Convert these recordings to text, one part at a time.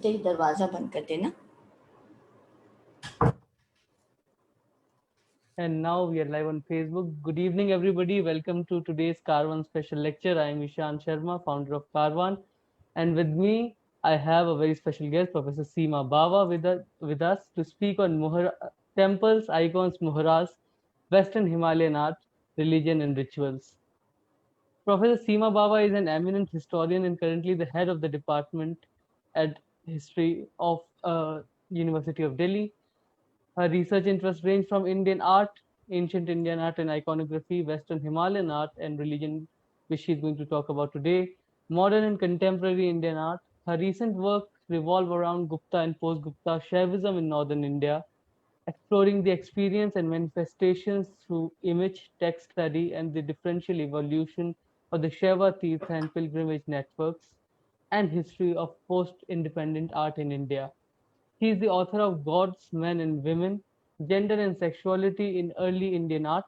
तेरी दरवाजा बंद कर देना. And now we are live on Facebook. Good evening, everybody. Welcome to today's Carvan special lecture. I am Ishan Sharma, founder of Carvan. And with me, I have a very special guest, Professor Seema Bawa, with us to speak on temples, icons, Mohras, Western Himalayan art, religion, and rituals. Professor Seema Bawa is an eminent historian and currently the head of the department at History of University of Delhi. Her research interests range from Indian art, ancient Indian art and iconography, Western Himalayan art and religion, which she is going to talk about today, modern and contemporary Indian art. Her recent work revolve around Gupta and post-Gupta Shaivism in northern India, exploring the experience and manifestations through image, text study, and the differential evolution of the Shaiva, tirtha, and pilgrimage networks, and history of post-independent art in India. He is the author of Gods, Men and Women, Gender and Sexuality in Early Indian Art,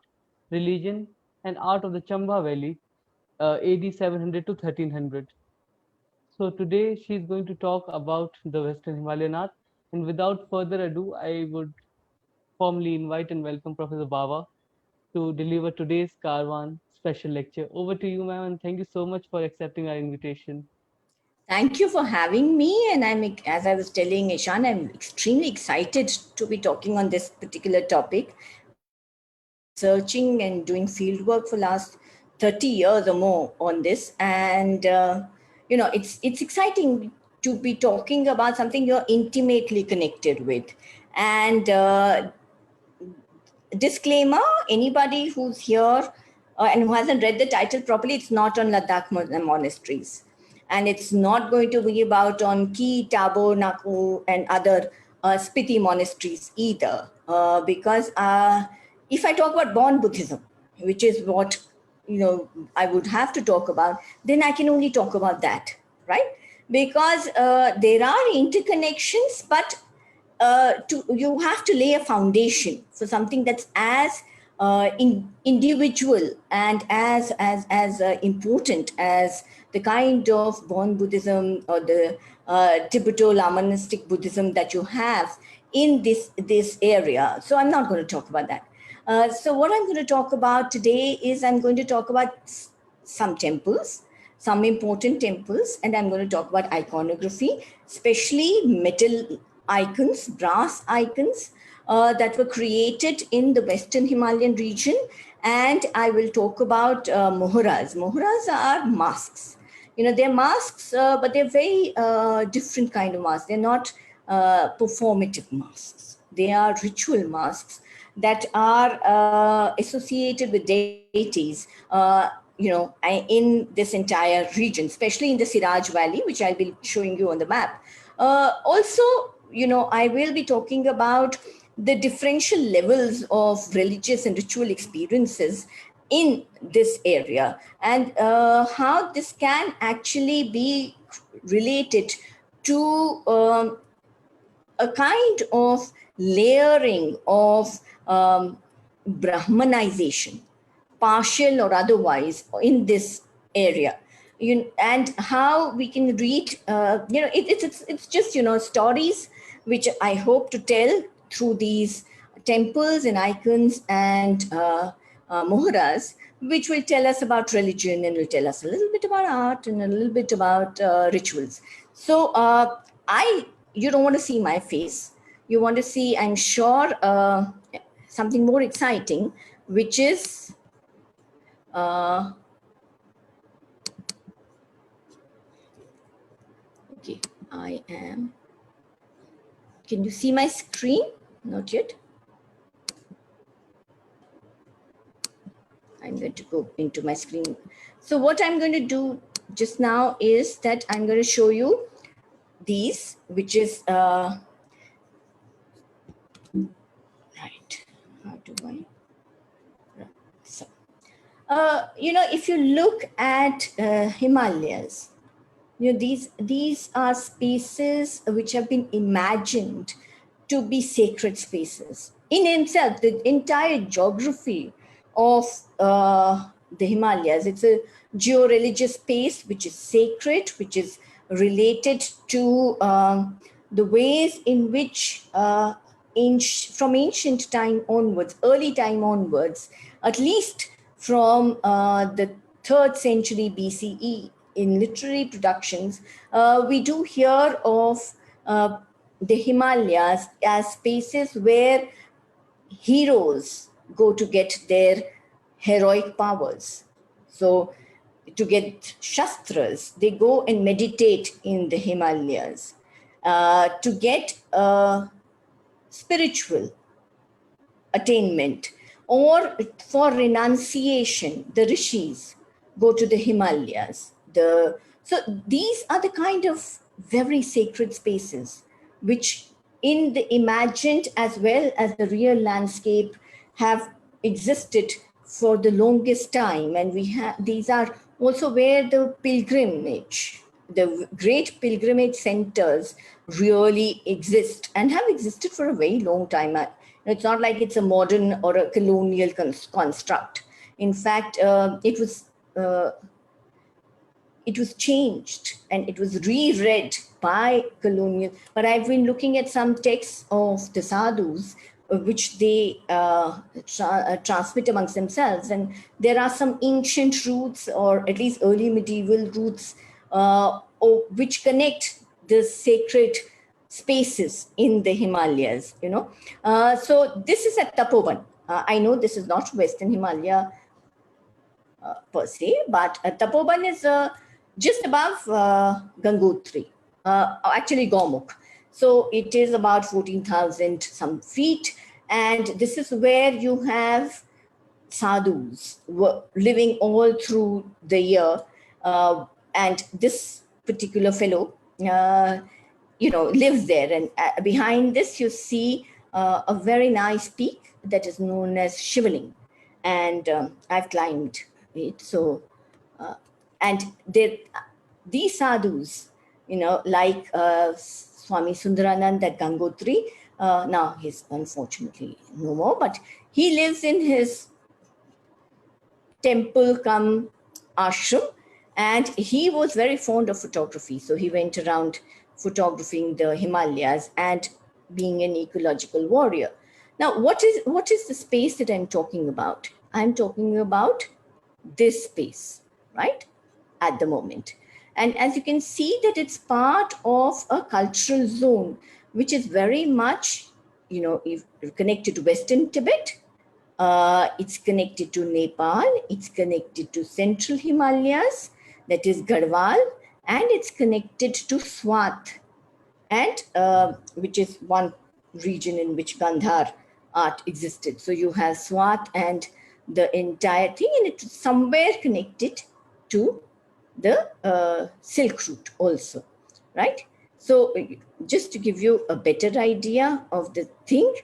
Religion, and Art of the Chamba Valley, AD 700 to 1300. So today she is going to talk about the Western Himalayan art. And without further ado, I would formally invite and welcome Professor Bawa to deliver today's Carvan special lecture. Over to you, ma'am, and thank you so much for accepting our invitation. Thank you for having me. And as I was telling Ishan, I'm extremely excited to be talking on this particular topic. Searching and doing field work for last 30 years or more on this. And, it's exciting to be talking about something you're intimately connected with. And disclaimer, anybody who's here and who hasn't read the title properly, it's not on Ladakh monasteries. And it's not going to be about on Ki, Tabo, Naku, and other Spiti monasteries either. Because if I talk about born Buddhism, which is what I would have to talk about, then I can only talk about that, right? Because there are interconnections, but you have to lay a foundation for something that's as individual and as important as the kind of born Buddhism or the Tibeto-Lamanistic Buddhism that you have in this area. So I'm not going to talk about that. So what I'm going to talk about today is I'm going to talk about some temples, some important temples, and I'm going to talk about iconography, especially metal icons, brass icons that were created in the Western Himalayan region. And I will talk about Mohras. Mohras are masks. They're masks, but they're very different kind of masks. They're not performative masks. They are ritual masks that are associated with deities, in this entire region, especially in the Siraj Valley, which I'll be showing you on the map. Also, I will be talking about the differential levels of religious and ritual experiences in this area, and how this can actually be related to a kind of layering of Brahmanization, partial or otherwise, in this area. And how we can read, it's just, stories which I hope to tell through these temples and icons and Mohras, which will tell us about religion and will tell us a little bit about art and a little bit about rituals. So you don't want to see my face. You want to see, I'm sure, something more exciting, which is okay, can you see my screen? Not yet. I'm going to go into my screen. So what I'm going to do just now is that I'm going to show you these, which is, right, how do I, so, if you look at Himalayas, these are spaces which have been imagined to be sacred spaces. In itself, the entire geography of the Himalayas, it's a geo-religious space which is sacred, which is related to the ways in which from ancient time onwards, early time onwards, at least from the 3rd century BCE, in literary productions, we do hear of the Himalayas as spaces where heroes go to get their heroic powers. So, to get shastras, they go and meditate in the Himalayas. To get spiritual attainment or for renunciation, the rishis go to the Himalayas. So these are the kind of very sacred spaces which in the imagined as well as the real landscape have existed for the longest time. And these are also where the great pilgrimage centers really exist and have existed for a very long time. It's not like it's a modern or a colonial construct. In fact, it was changed and it was reread by colonial. But I've been looking at some texts of the sadhus, which they transmit amongst themselves. And there are some ancient routes, or at least early medieval routes, which connect the sacred spaces in the Himalayas, So this is at Tapovan. I know this is not Western Himalaya per se, but Tapovan is just above Gangotri, actually Gomukh. So it is about 14,000 some feet. And this is where you have sadhus living all through the year. And this particular fellow, lives there. And behind this, you see a very nice peak that is known as Shivaling. And I've climbed it. So, and these sadhus, like Swami Sundaranand at Gangotri, now he's unfortunately no more, but he lives in his temple come ashram, and he was very fond of photography. So he went around photographing the Himalayas and being an ecological warrior. Now, what is the space that I'm talking about? I'm talking about this space, right, at the moment. And as you can see that it's part of a cultural zone, which is very much, connected to Western Tibet. It's connected to Nepal. It's connected to Central Himalayas, that is Garhwal, and it's connected to Swat, and which is one region in which Gandhar art existed. So you have Swat and the entire thing, and it's somewhere connected to the Silk Route also, right? So just to give you a better idea of the thing,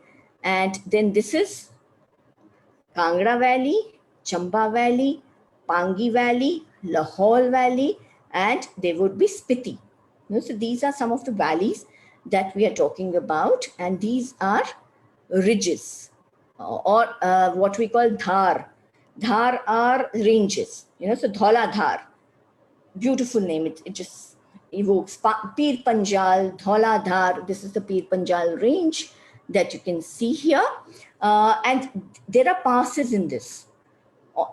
and then this is Kangra Valley, Chamba Valley, Pangi Valley, Lahore Valley, and there would be Spiti. So these are some of the valleys that we are talking about, and these are ridges, or what we call dhar. Dhar are ranges, so Dhola Dhar, beautiful name. It just evokes Pir Panjal, Dhola Dhar. This is the Pir Panjal range that you can see here. And there are passes in this.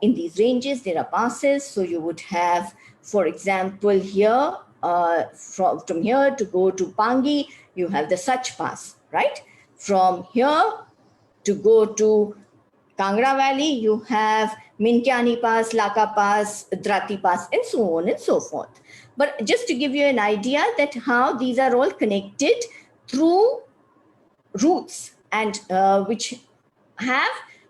In these ranges, there are passes. So you would have, for example, here, from here to go to Pangi, you have the Sach Pass, right? From here to go to Kangra Valley, you have Minkyani Pass, Laka Pass, Drati Pass, and so on and so forth. But just to give you an idea that how these are all connected through routes, and which have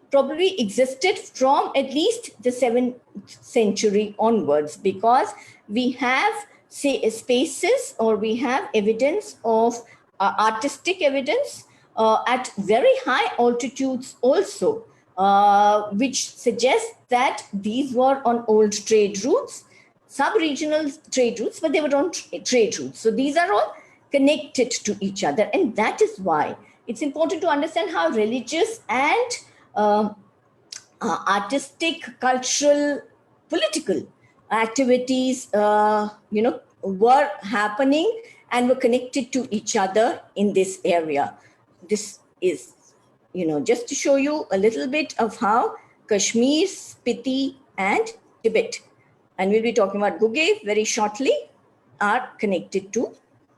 probably existed from at least the 7th century onwards, because we have spaces, or we have evidence of artistic evidence at very high altitudes also, which suggests that these were on old trade routes, sub-regional trade routes, but they were on trade routes. So these are all connected to each other. And that is why it's important to understand how religious and artistic, cultural, political activities, were happening and were connected to each other in this area. This is, just to show you a little bit of how Kashmir, Spiti, and Tibet, and we'll be talking about Guge very shortly, are connected to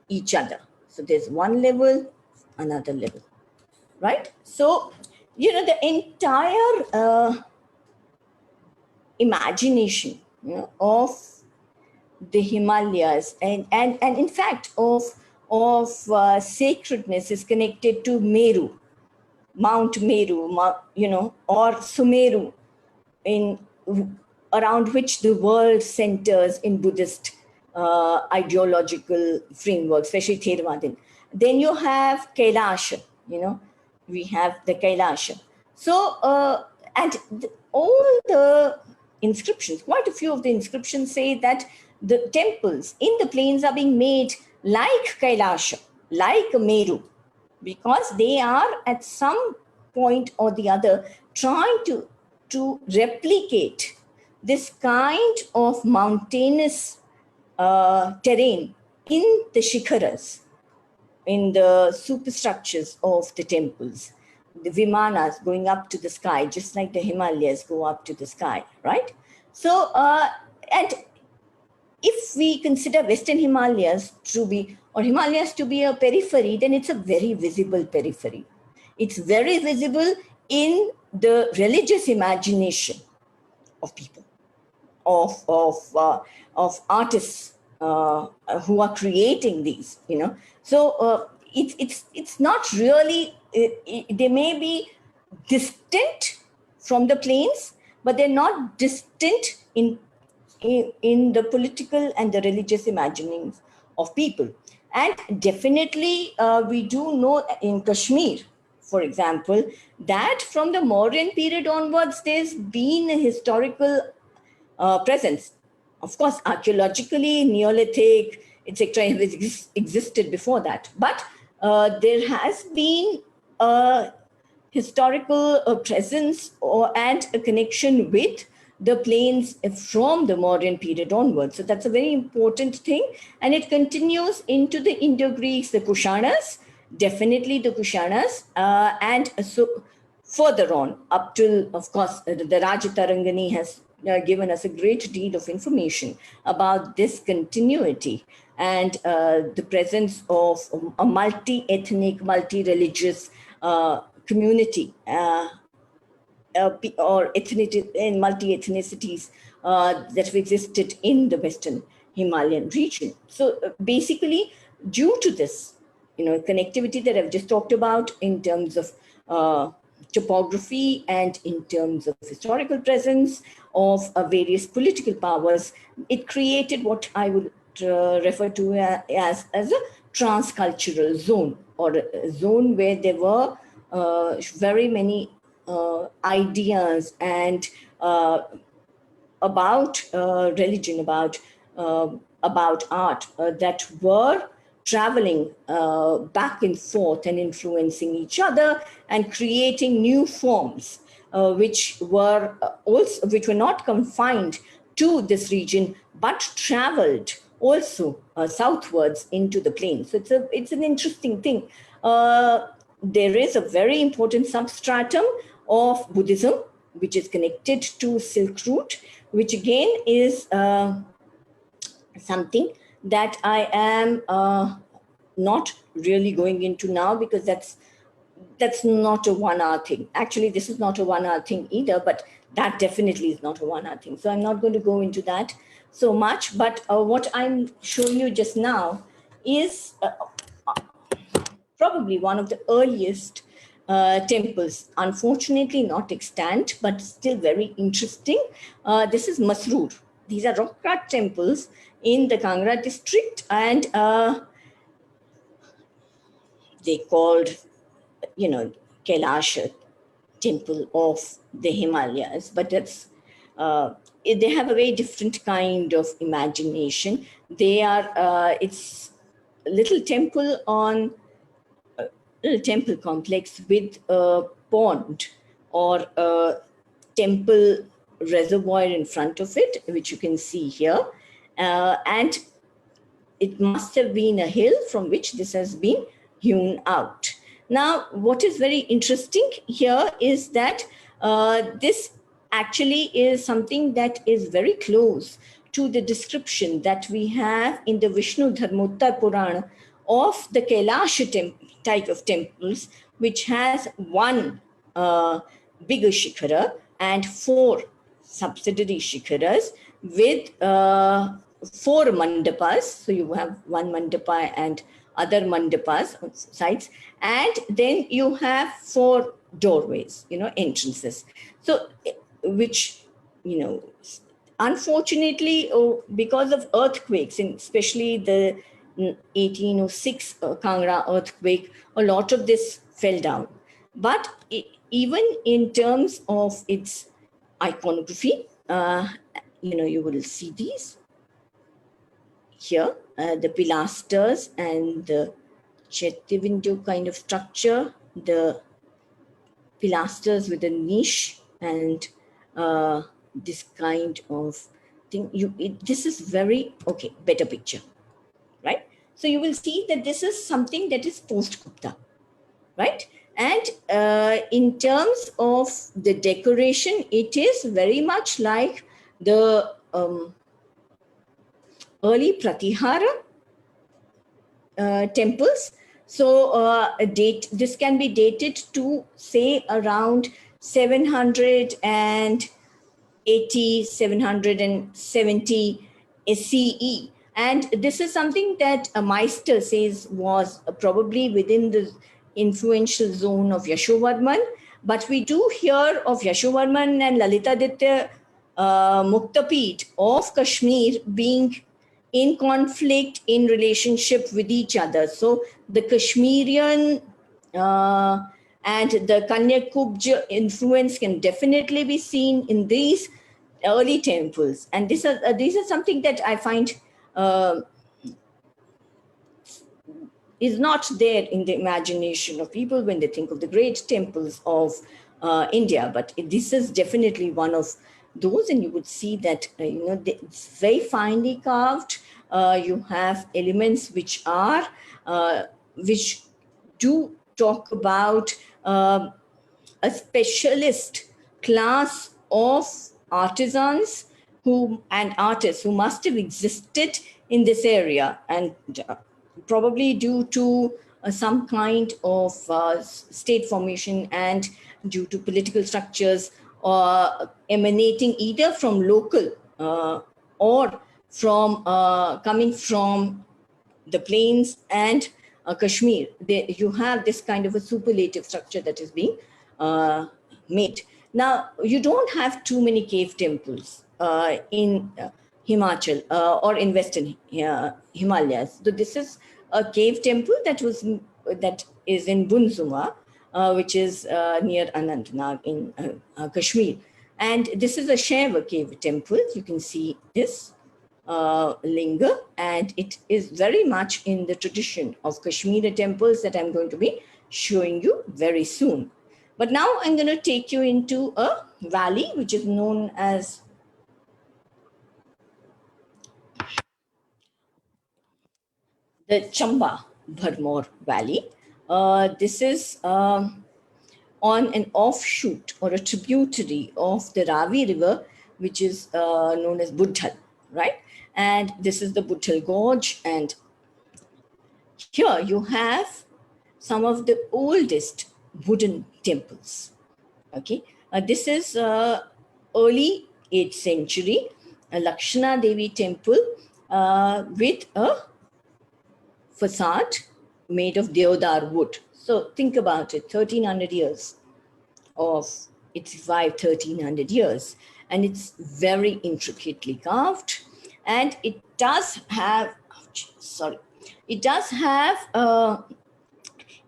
each other. So there's one level, another level, right? So, the entire imagination, of the Himalayas and in fact of sacredness is connected to Meru, Mount Meru, or Sumeru, in around which the world centers in Buddhist ideological framework, especially Theravadin. Then you have Kailash, we have the Kailash. So, and all the inscriptions, quite a few of the inscriptions say that the temples in the plains are being made like Kailash, like Meru, because they are at some point or the other trying to replicate this kind of mountainous terrain in the shikharas, in the superstructures of the temples, the vimanas going up to the sky, just like the Himalayas go up to the sky, right? So, and if we consider Western Himalayas to be, or Himalayas to be a periphery, then it's a very visible periphery. It's very visible in the religious imagination of people, of artists who are creating these, So it's not really. They may be distant from the plains, but they're not distant in the political and the religious imaginings of people. And definitely, we do know in Kashmir, for example, that from the Mauryan period onwards, there's been a historical presence. Of course, archaeologically, Neolithic, etc., existed before that. But there has been a historical presence and a connection with the plains from the Mauryan period onwards. So that's a very important thing. And it continues into the Indo-Greeks, the Kushanas, definitely the Kushanas, and so further on up till, of course, the Rajatarangani has given us a great deal of information about this continuity and the presence of a multi-ethnic, multi-religious community or ethnicity and multi-ethnicities that have existed in the Western Himalayan region. So basically, due to this, connectivity that I've just talked about in terms of topography and in terms of historical presence of various political powers, it created what I would refer to as a transcultural zone, or a zone where there were very many ideas and about religion, about art that were traveling back and forth and influencing each other and creating new forms, which were not confined to this region, but traveled also southwards into the plains. So it's an interesting thing. There is a very important substratum of Buddhism, which is connected to Silk Route, which again is something that I am not really going into now, because that's not a 1 hour thing. Actually, this is not a 1 hour thing either, but that definitely is not a 1 hour thing. So I'm not going to go into that so much. But what I'm showing you just now is probably one of the earliest temples, unfortunately not extant, but still very interesting. This is Masroor. These are rock cut temples in the Kangra district, and they called, Kailash temple of the Himalayas, but they have a very different kind of imagination. They are, it's a little temple on little temple complex with a pond or a temple reservoir in front of it, which you can see here. And it must have been a hill from which this has been hewn out. Now, what is very interesting here is that this actually is something that is very close to the description that we have in the Vishnu Dharma Purana of the Kailash type of temples, which has one bigger shikhara and 4 subsidiary shikharas with 4 mandapas. So you have one mandapa and other mandapas on sides, and then you have 4 doorways, entrances. So, which, unfortunately, because of earthquakes, and especially the 1806 Kangra earthquake, a lot of this fell down. But even in terms of its iconography, you will see these here, the pilasters and the Chatradi window kind of structure, the pilasters with a niche and this kind of thing. This is very, okay, better picture, right? So you will see that this is something that is post-Gupta, right? And in terms of the decoration, it is very much like the early Pratihara temples. So this can be dated to, say, around 780, 770 CE. And this is something that a Meister says was probably within the influential zone of Yashovarman. But we do hear of Yashovarman and Lalitaditya Muktapit of Kashmir being in conflict in relationship with each other. So the Kashmirian and the Kanyakubja influence can definitely be seen in these early temples. And these are something that I find is not there in the imagination of people when they think of the great temples of India. But this is definitely one of those, and you would see that it's very finely carved. You have elements which are which do talk about a specialist class of artisans and artists who must have existed in this area, and probably due to some kind of state formation and due to political structures emanating either from local or from coming from the plains and Kashmir. You have this kind of a superlative structure that is being made. Now, you don't have too many cave temples in Himachal or in Western Himalayas. So this is a cave temple that is in Bunzuma, which is near Anantnag in Kashmir. And this is a Shaiva cave temple. You can see this linga, and it is very much in the tradition of Kashmiri temples that I'm going to be showing you very soon. But now I'm going to take you into a valley which is known as the Chamba Bharmar Valley. This is on an offshoot or a tributary of the Ravi River, which is known as Buddhal, right? And this is the Buddhal Gorge. And here you have some of the oldest wooden temples. Okay, this is early 8th century, a Lakshana Devi temple with a facade made of deodar wood. So think about it, 1300 years of, it survived 1300 years, and it's very intricately carved, and it does have,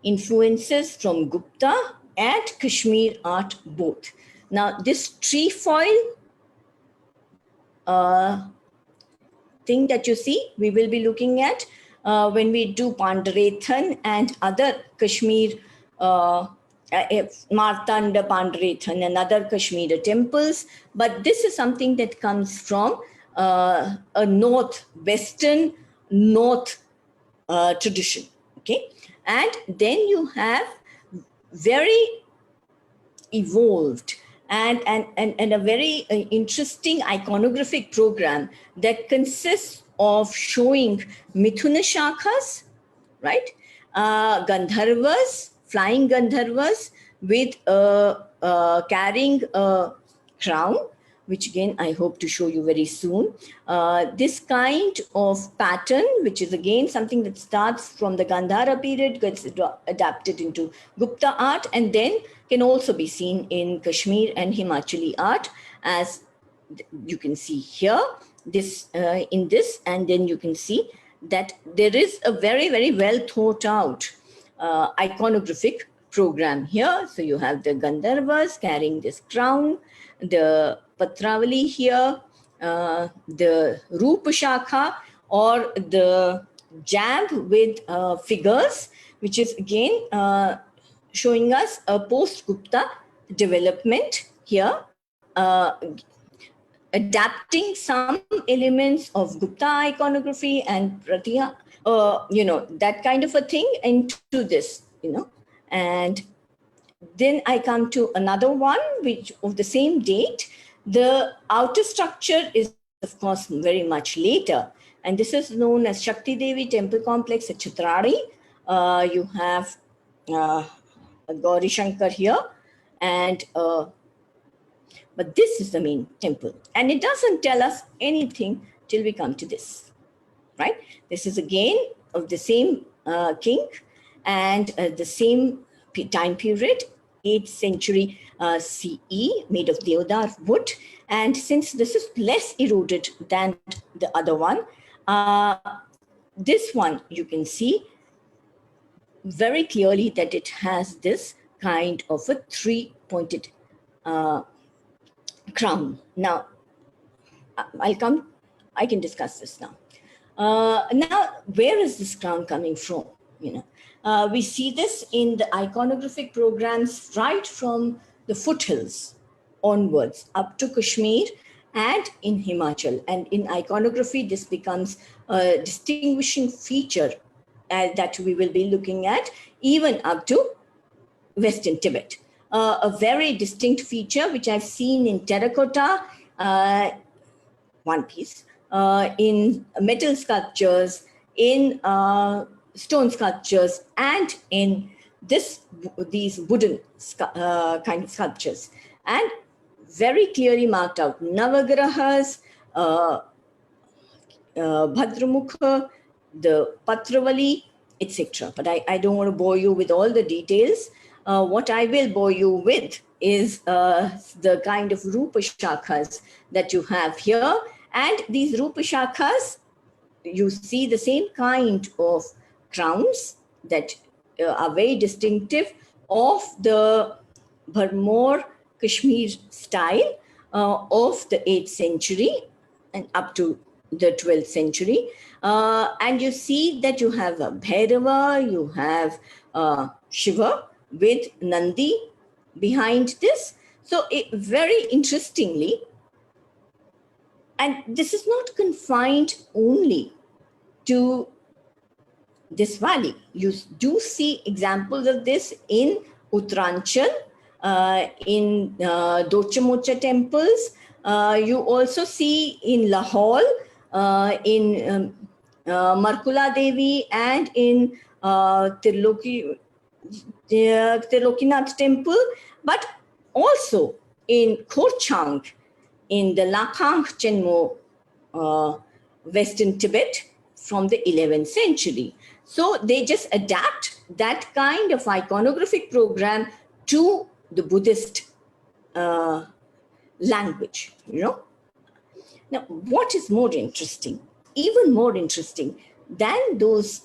influences from Gupta and Kashmir art both. Now, this trefoil thing that you see, we will be looking at when we do Pandarethan and other Kashmir, Martanda Pandarethan and other Kashmir temples. But this is something that comes from a northwestern North tradition. Okay, and then you have very evolved and a very interesting iconographic program that consists of showing Mithuna Shakhas, right? Gandharvas, flying Gandharvas with carrying a crown, which again I hope to show you very soon. This kind of pattern, which is again something that starts from the Gandhara period, gets adapted into Gupta art, and then can also be seen in Kashmir and Himachali art, as you can see here, this in this, and then you can see that there is a very, very well thought out iconographic program here. So you have the Gandharvas carrying this crown, the Patravali here, the Rupa Shakha, or the jab with figures, which is again showing us a post-Gupta development here, adapting some elements of Gupta iconography and Pratya, that kind of a thing into this, and then I come to another one, which of the same date. The outer structure is, of course, very much later, and this is known as Shakti Devi temple complex at Chatradi. You have Gauri Shankar here, and but this is the main temple, and it doesn't tell us anything till we come to this, right? This is again of the same king and the same time period, 8th century CE, made of deodar wood. And since this is less eroded than the other one, this one you can see very clearly that it has this kind of a three-pointed crown. Now, I can discuss this now. Now, where is this crown coming from? We see this in the iconographic programs right from the foothills onwards up to Kashmir and in Himachal. And in iconography, this becomes a distinguishing feature that we will be looking at even up to Western Tibet. A very distinct feature which I've seen in terracotta, one piece, in metal sculptures, in stone sculptures, and in these wooden kind of sculptures, and very clearly marked out Navagrahas, Bhadramukha, the Patravali, etc. But I don't want to bore you with all the details. What I will bore you with is the kind of Rupa Shakhas that you have here. And these Rupa Shakhas, you see the same kind of crowns that are very distinctive of the Bharmar Kashmir style of the 8th century and up to the 12th century. And you see that you have a Bhairava, you have Shiva with Nandi behind this. So very interestingly, and this is not confined only to this valley. You do see examples of this in Uttaranchal, in Dochamocha temples. You also see in Lahore, in Markula Devi, and in Tirlokinath temple, but also in Khorchang, in the Lakhang Chenmo, Western Tibet from the 11th century. So they just adapt that kind of iconographic program to the Buddhist language, Now, what is more interesting, even more interesting than those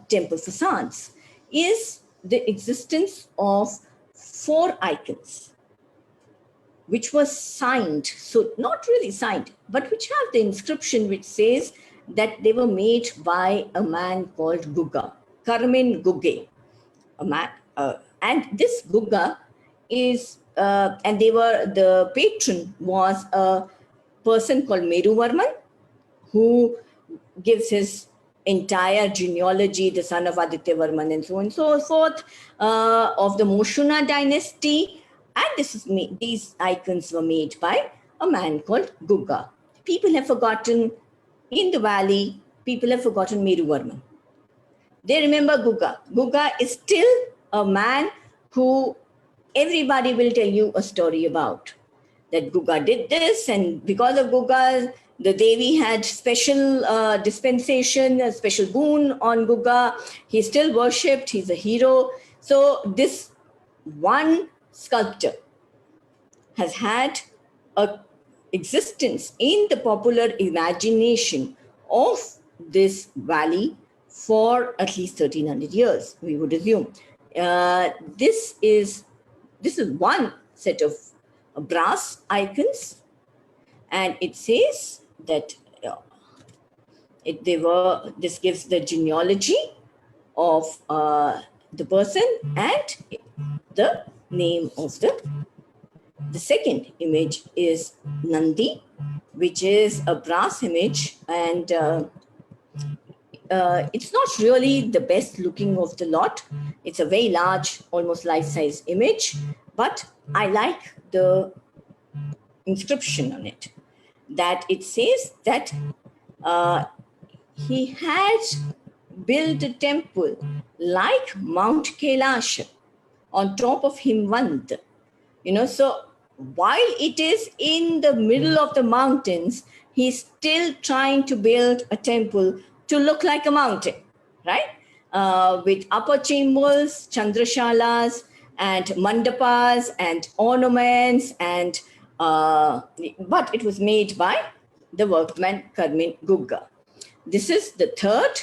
temple facades, is the existence of 4 icons, which was signed, so not really signed, but which have the inscription which says that they were made by a man called Gugga, Karmin Gugge, a man. And this Gugga is, and the patron was a person called Meru Varman, who gives his entire genealogy, the son of Aditya Varman and so on and so forth, of the Moshuna dynasty. And these icons were made by a man called Gugga. People have forgotten, in the valley, people have forgotten Meru Varman. They remember Gugga. Gugga is still a man who everybody will tell you a story about. That Gugga did this, and because of Gugga, the Devi had special dispensation, a special boon on Gugga. He's still worshipped, he's a hero. So this one sculptor has had a existence in the popular imagination of this valley for at least 1300 years, we would assume. This is one set of brass icons, and it says that this gives the genealogy of the person and the name of the second image is Nandi, which is a brass image, and it's not really the best looking of the lot. It's a very large, almost life-size image, but I like the inscription on it, that it says that he had built a temple like Mount Kailash on top of Himvant. So while it is in the middle of the mountains, he's still trying to build a temple to look like a mountain, right? With upper chambers, chandrashalas, and mandapas, and ornaments, and but it was made by the workman Karmin Gugga. This is the third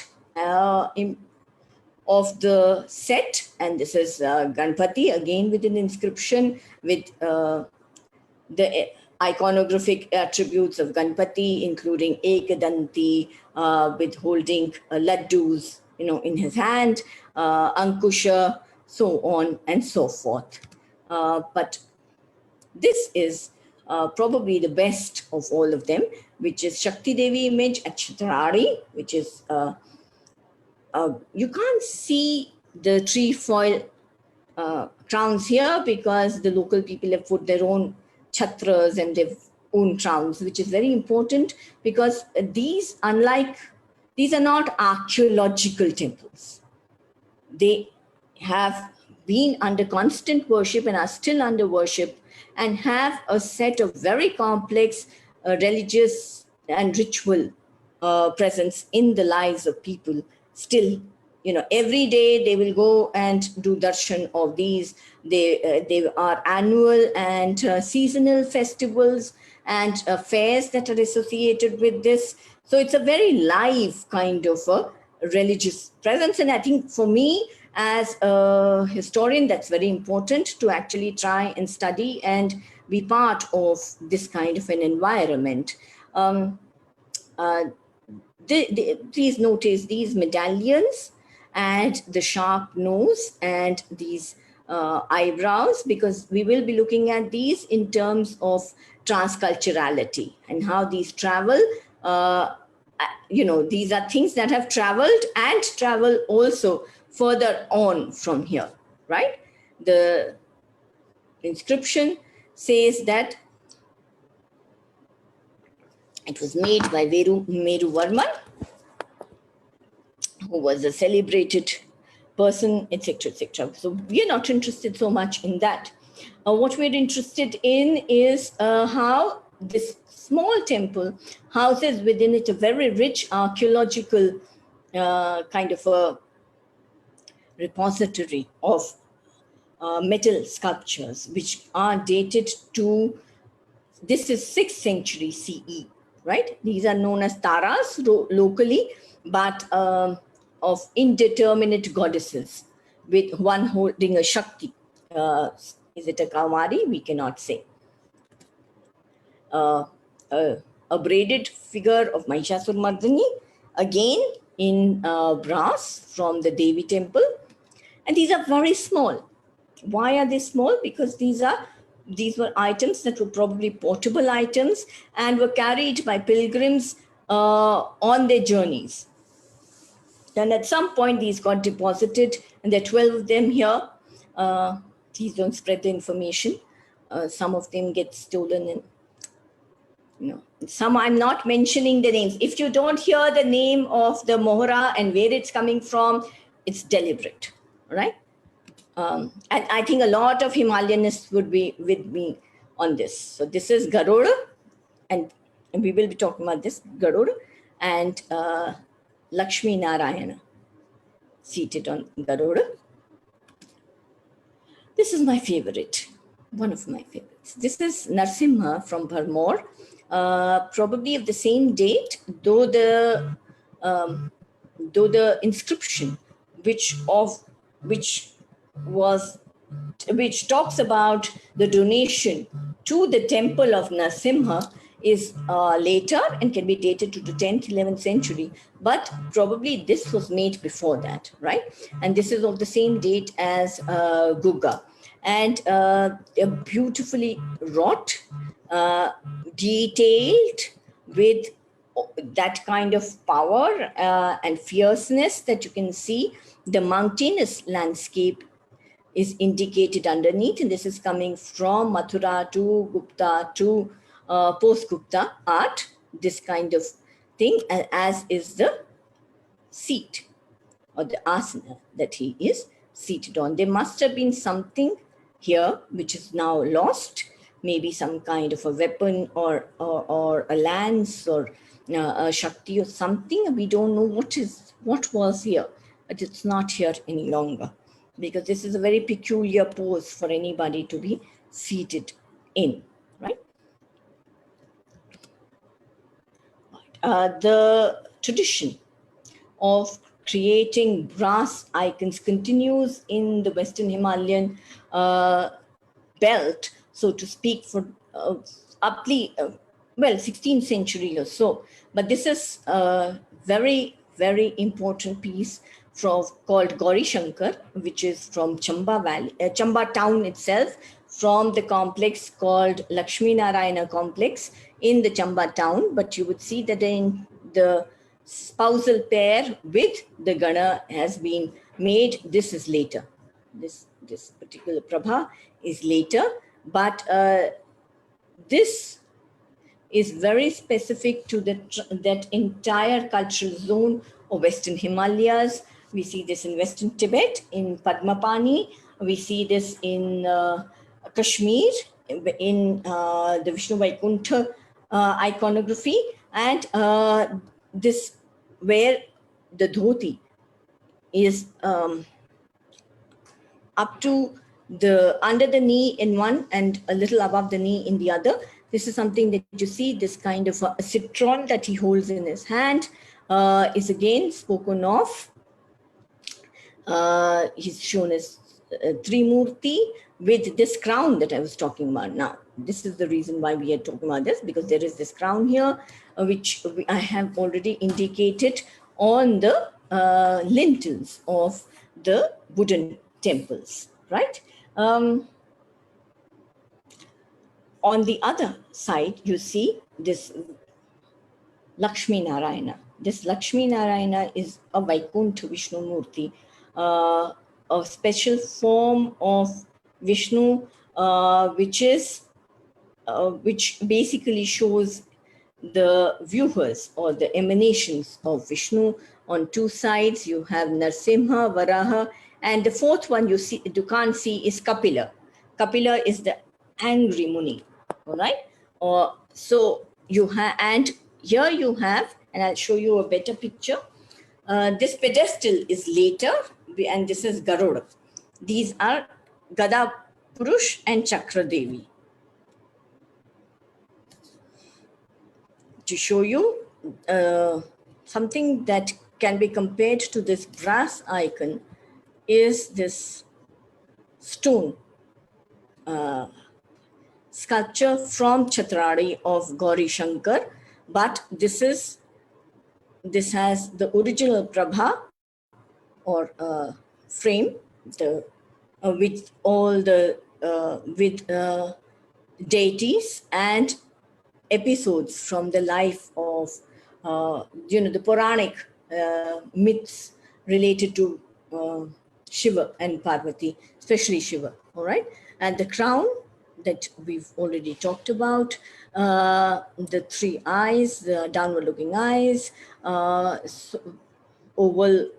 of the set, and this is Ganpati, again with an inscription with the iconographic attributes of Ganpati, including Ekadanti, with holding laddus, in his hand, Ankusha, so on and so forth. But this is probably the best of all of them, which is Shakti Devi image at Chatradi, which is, you can't see the trefoil crowns here because the local people have put their own chatras and their own crowns, which is very important because these are not archaeological temples. They have been under constant worship and are still under worship and have a set of very complex religious and ritual presence in the lives of people still. Every day they will go and do darshan of these. They are annual and seasonal festivals and fairs that are associated with this. So it's a very live kind of a religious presence. And I think for me, as a historian, that's very important to actually try and study and be part of this kind of an environment. Please notice these medallions and the sharp nose and these eyebrows, because we will be looking at these in terms of transculturality and how these travel. These are things that have traveled and travel also further on from here, right? The inscription says that it was made by Meru Varman, who was a celebrated person, etc., etc. So we are not interested so much in that. What we're interested in is how this small temple houses within it a very rich archaeological kind of a repository of metal sculptures, which are dated to, this is 6th century CE, right? These are known as taras locally, but of indeterminate goddesses, with one holding a Shakti. Is it a Kaumari? We cannot say. A braided figure of Mahishasura again in brass from the Devi temple. And these are very small. Why are they small? Because these were items that were probably portable items and were carried by pilgrims on their journeys. And at some point, these got deposited, and there are 12 of them here. Please don't spread the information. Some of them get stolen, and some I'm not mentioning the names. If you don't hear the name of the Mohra and where it's coming from, it's deliberate, right? And I think a lot of Himalayanists would be with me on this. So this is Gauri, and we will be talking about this, Gauri, and Lakshmi Narayana, seated on Gauri. This is my favorite, one of my favorites. This is Narsimha from Bharmar, probably of the same date, though the inscription, which talks about the donation to the temple of Narsimha, is later and can be dated to the 10th, 11th century, but probably this was made before that, right? And this is of the same date as Gugga. And they're beautifully wrought, detailed, with that kind of power and fierceness that you can see. The mountainous landscape is indicated underneath, and this is coming from Mathura to Gupta to post-Gupta art, this kind of thing, as is the seat or the asana that he is seated on. There must have been something here which is now lost, maybe some kind of a weapon or a lance or a Shakti or something. We don't know what was here, but it's not here any longer, because this is a very peculiar pose for anybody to be seated in, right? The tradition of creating brass icons continues in the Western Himalayan belt, so to speak, for up 16th century or so. But this is a very, very important piece called Gauri Shankar, which is from Chamba Valley, Chamba town itself, from the complex called Lakshmi Narayana complex in the Chamba town. But you would see that in the spousal pair with the Gana has been made. This is later. This particular Prabha is later, but this is very specific to that entire cultural zone of Western Himalayas. We see this in Western Tibet, in Padmapani. We see this in Kashmir, in the Vishnu Vaikuntha iconography, and this where the dhoti is up to under the knee in one and a little above the knee in the other. This is something that you see, this kind of a citron that he holds in his hand is again spoken of. He's shown as Trimurti with this crown that I was talking about. Now, this is the reason why we are talking about this, because there is this crown here, which I have already indicated on the lintels of the wooden temples, right? On the other side, you see this Lakshmi Narayana. This Lakshmi Narayana is a Vaikuntha Vishnu Murti, a special form of Vishnu, which basically shows the viewers or the emanations of Vishnu. On two sides, you have Narsimha, Varaha, and the fourth one you can't see is Kapila. Kapila is the angry Muni, all right? So you have, and here you have, and I'll show you a better picture. This pedestal is later, and this is Garuda. These are Gada Purush and Chatradi. To show you something that can be compared to this brass icon is this stone sculpture from Chatradi of Gauri Shankar, but this has the original Prabha or frame, with all the deities and episodes from the life of the Puranic myths related to Shiva and Parvati, especially Shiva, all right? And the crown that we've already talked about, the three eyes, the downward looking eyes, oval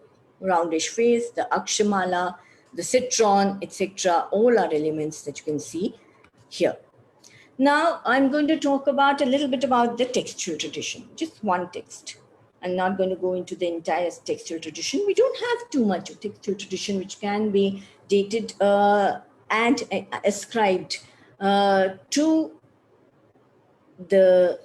roundish face, the akshamala, the citron, etc. All are elements that you can see here. Now I'm going to talk about a little bit about the textual tradition, just one text. I'm not going to go into the entire textual tradition. We don't have too much of textual tradition which can be dated and ascribed to the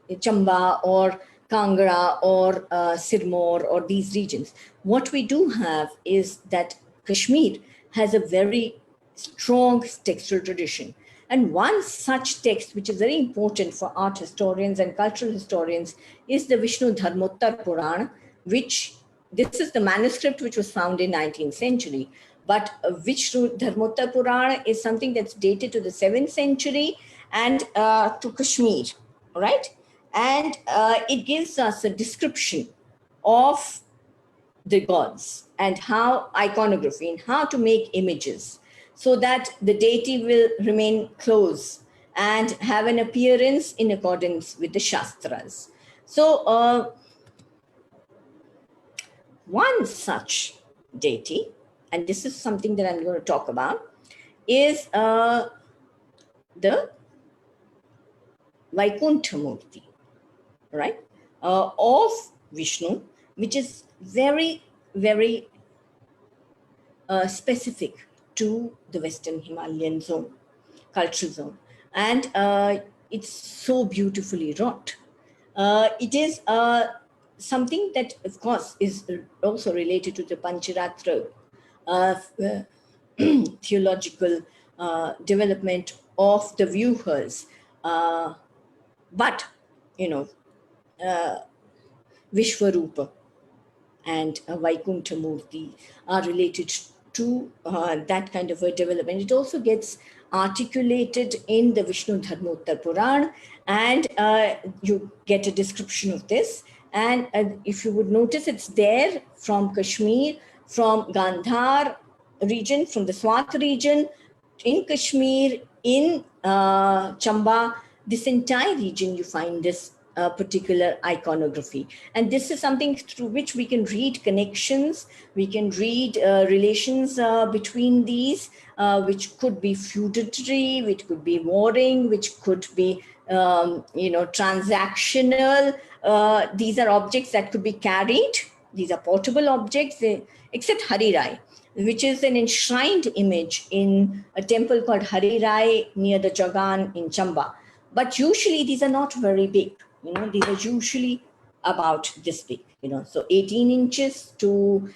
Chamba or Kangra or Sirmaur or these regions. What we do have is that Kashmir has a very strong textual tradition. And one such text, which is very important for art historians and cultural historians, is the Vishnu Dharmottar Purana, which this is the manuscript which was found in 19th century. But Vishnu Dharmottar Purana is something that's dated to the 7th century and to Kashmir, right? And it gives us a description of the gods and how iconography and how to make images so that the deity will remain close and have an appearance in accordance with the Shastras. So one such deity, and this is something that I'm going to talk about, is the Vaikuntha Murti, right, of Vishnu, which is very, very specific to the Western Himalayan zone, cultural zone. And it's so beautifully wrought. It is something that, of course, is also related to the Pancharatra theological development of the viewers. But, you know, Vishwarupa and Vaikuntha Murti are related to that kind of a development. It also gets articulated in the Vishnu Dharmottar Purana, and you get a description of this. And if you would notice, it's there from Kashmir, from Gandhar region, from the Swat region, in Kashmir, in Chamba, this entire region, you find this particular iconography. And this is something through which we can read connections, we can read relations between these, which could be feudatory, which could be warring, which could be, transactional. These are objects that could be carried. These are portable objects, except Hari Rai, which is an enshrined image in a temple called Hari Rai near the Jagan in Chamba. But usually these are not very big. These are usually about this big, so 18 inches to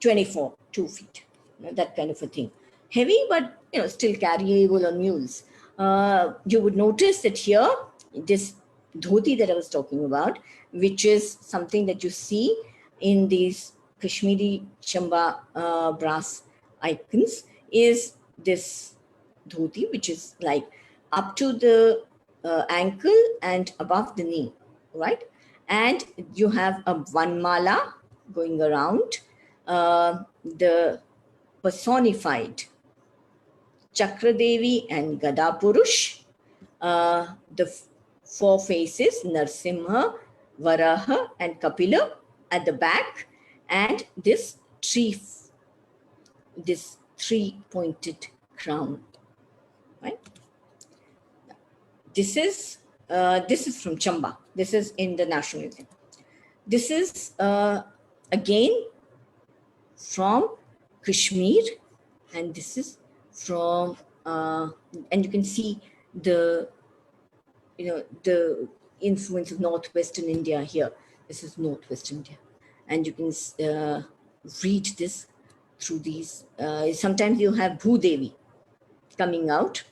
24, 2 feet, that kind of a thing. Heavy, but, still carryable on mules. You would notice that here, this dhoti that I was talking about, which is something that you see in these Kashmiri Chamba brass icons, is this dhoti, which is like up to the ankle and above the knee, right? And you have a vanmala going around, the personified Chakra Devi and Gada Purush, the four faces, Narsimha, Varaha, and Kapila at the back, and this three-pointed crown, right? This is from Chamba. This is in the National Museum. This is again from Kashmir, and this is from and you can see the influence of northwestern India here. This is northwestern India, and you can read this through these. Sometimes you have Bhudevi coming out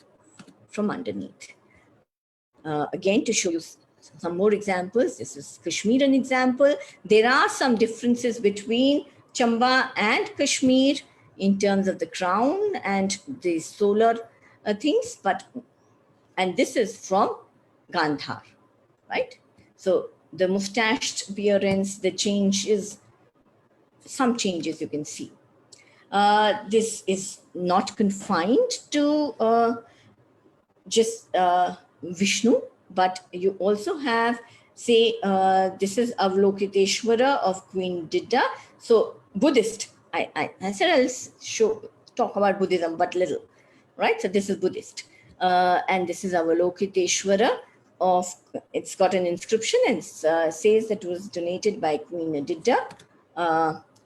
from underneath. Again, to show you some more examples, this is Kashmir an example. There are some differences between Chamba and Kashmir in terms of the crown and the solar things, and this is from Gandhar, right? So the mustached appearance, the change is some changes you can see. This is not confined to just Vishnu, but you also have, say, this is Avalokiteshvara of Queen Didda. So Buddhist, I said I'll talk about Buddhism, but little, right? So this is Buddhist. And this is Avalokiteshvara of, it's got an inscription and says that it was donated by Queen Didda.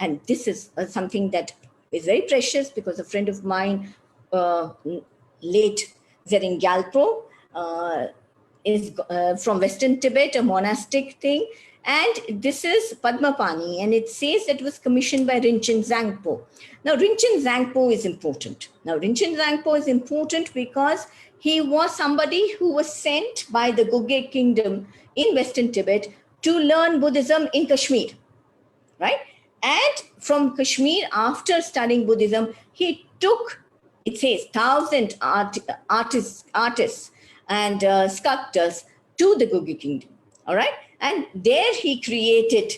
And this is something that is very precious because a friend of mine, late Zering Gyalpo, is from Western Tibet, a monastic thing. And this is Padmapani, and it says that it was commissioned by Rinchen Zangpo. Now, Rinchen Zangpo is important. Now, Rinchen Zangpo is important because he was somebody who was sent by the Gugge kingdom in Western Tibet to learn Buddhism in Kashmir, right? And from Kashmir, after studying Buddhism, he took, it says, 1,000 artists and sculptors to the Gugge kingdom, all right? And there he created,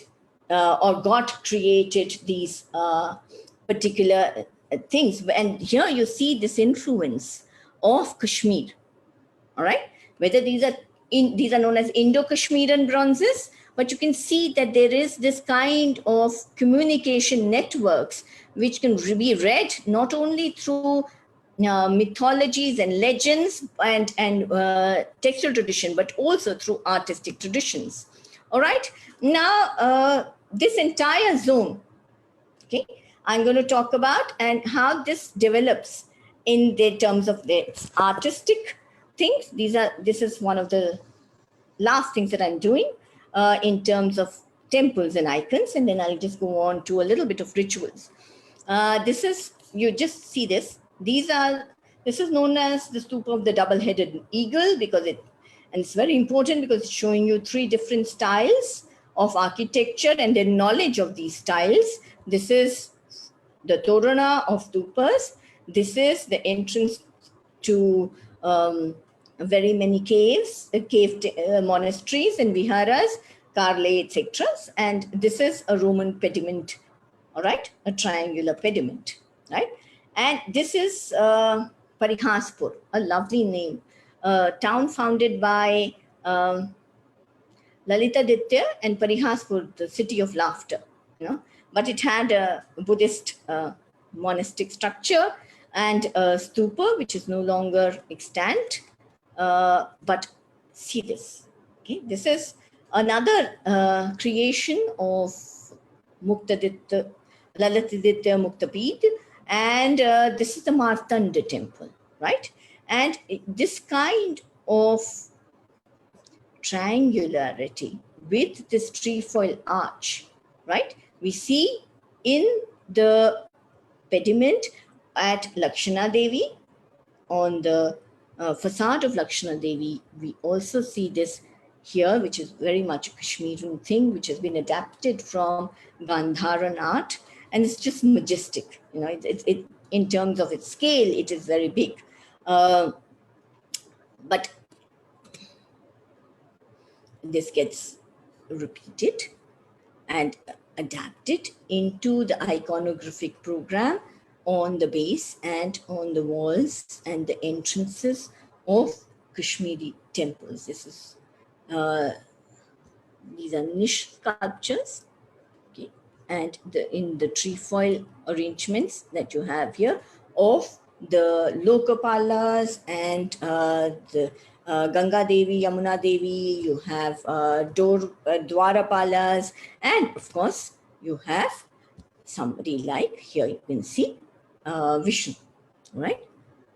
or God created these particular things. And here you see this influence of Kashmir, all right? Whether these are known as Indo-Kashmiran bronzes, but you can see that there is this kind of communication networks which can be read not only through mythologies and legends and textual tradition, but also through artistic traditions. All right. Now, this entire zone, okay, I'm going to talk about and how this develops in the terms of the artistic things. This is one of the last things that I'm doing in terms of temples and icons, and then I'll just go on to a little bit of rituals. This is, you just see this. This is known as the stupa of the double-headed eagle because and it's very important because it's showing you 3 different styles of architecture and the knowledge of these styles. This is the Torana of stupas. This is the entrance to very many caves, monasteries and viharas, Karle, etc. And this is a Roman pediment, all right, a triangular pediment, right? And this is Parihaspur, a lovely name, a town founded by Lalitaditya and Parihaspur, the city of laughter, you know. But it had a Buddhist monastic structure and a stupa, which is no longer extant. But see this, okay? This is another creation of Muktaditya, Lalitaditya Muktapid, and this is the Martanda temple, right? And this kind of triangularity with this trefoil arch, right? We see in the pediment at Lakshana Devi. On the facade of Lakshana Devi, we also see this here, which is very much a Kashmirian thing, which has been adapted from Gandharan art, and it's just majestic. You know, it in terms of its scale, it is very big. But this gets repeated and adapted into the iconographic program on the base and on the walls and the entrances of Kashmiri temples. This is these are niche sculptures, okay, and in the trefoil arrangements that you have here of the Lokapalas and the Ganga Devi, Yamuna Devi, you have Dwarapalas, and of course you have somebody like, here you can see Vishnu, right?